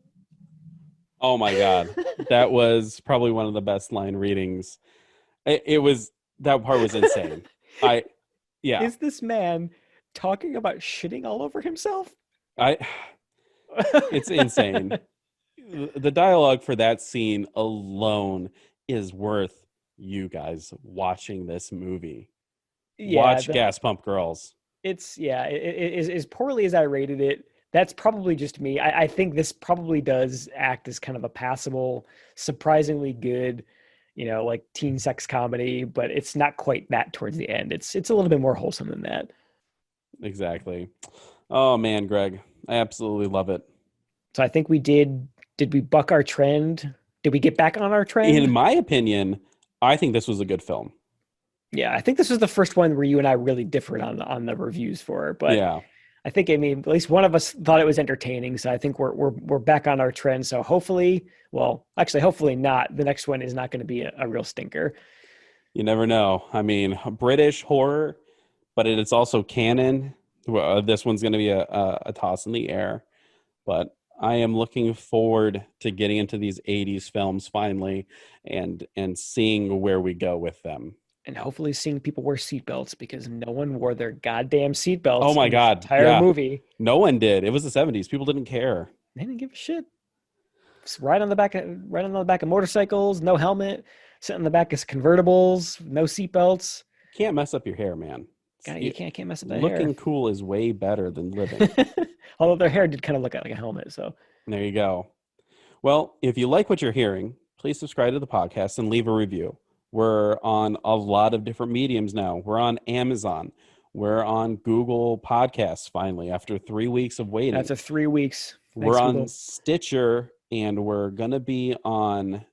Oh my God. That was probably one of the best line readings. That part was insane. Is this man talking about shitting all over himself? It's insane. The dialogue for that scene alone is worth you guys watching this movie. Watch Gas Pump Girls. It's as poorly as I rated it. That's probably just me. I think this probably does act as kind of a passable, surprisingly good, like teen sex comedy, but it's not quite that towards the end. It's a little bit more wholesome than that. Exactly. Oh man, Greg, I absolutely love it. So I think we did we buck our trend? Did we get back on our trend? In my opinion, I think this was a good film. Yeah, I think this was the first one where you and I really differed on the reviews for it, but yeah. I think, at least one of us thought it was entertaining. So I think we're back on our trend. So hopefully not. The next one is not going to be a real stinker. You never know. I mean, British horror, but it's also canon. This one's going to be a toss in the air. But I am looking forward to getting into these 80s films finally and seeing where we go with them. And hopefully seeing people wear seatbelts, because no one wore their goddamn seatbelts. Oh my God. Entire movie. No one did. It was the 70s. People didn't care. They didn't give a shit. Just right on the back of motorcycles, no helmet, sitting in the back of convertibles, no seatbelts. Can't mess up your hair, man. God, you can't mess up that Looking hair. cool is way better than living. Although their hair did kind of look like a helmet. So there you go. Well, if you like what you're hearing, please subscribe to the podcast and leave a review. We're on a lot of different mediums now. We're on Amazon. We're on Google Podcasts finally after 3 weeks of waiting. That's 3 weeks. Thanks, we're on Google. Stitcher, and we're going to be on,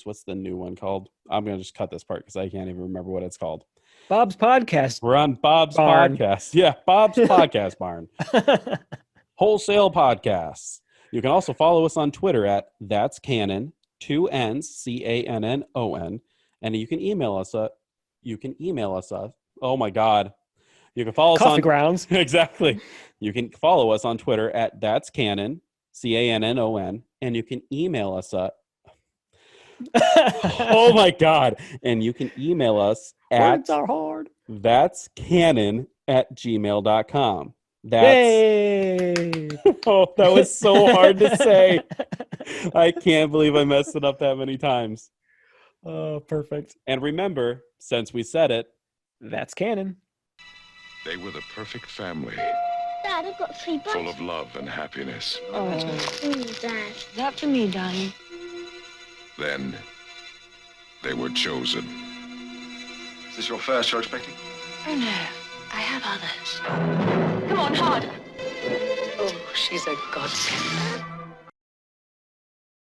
what's the new one called? I'm going to just cut this part because I can't even remember what it's called. Bob's Podcast. We're on Bob's Barn. Podcast. Yeah, Bob's Podcast Barn. Wholesale Podcasts. You can also follow us on Twitter at That's Canon, 2 N's, CANNON. And you can email us oh my God. You can follow us Coffee on Grounds. Exactly. You can follow us on Twitter at That's Canon, CANNON, and you can email us oh my God. And you can email us at Words are hard. That's canon@gmail.com. Yay! Oh, that was so hard to say. I can't believe I messed it up that many times. Oh, perfect. And remember, since we said it, That's canon. They were the perfect family, Dad, I've got 3 bucks. full of love and happiness. Dad. That for me, darling. Then, they were chosen. Is this your first you're expecting? Oh, no. I have others. Come on, harder. Oh, She's a godsend.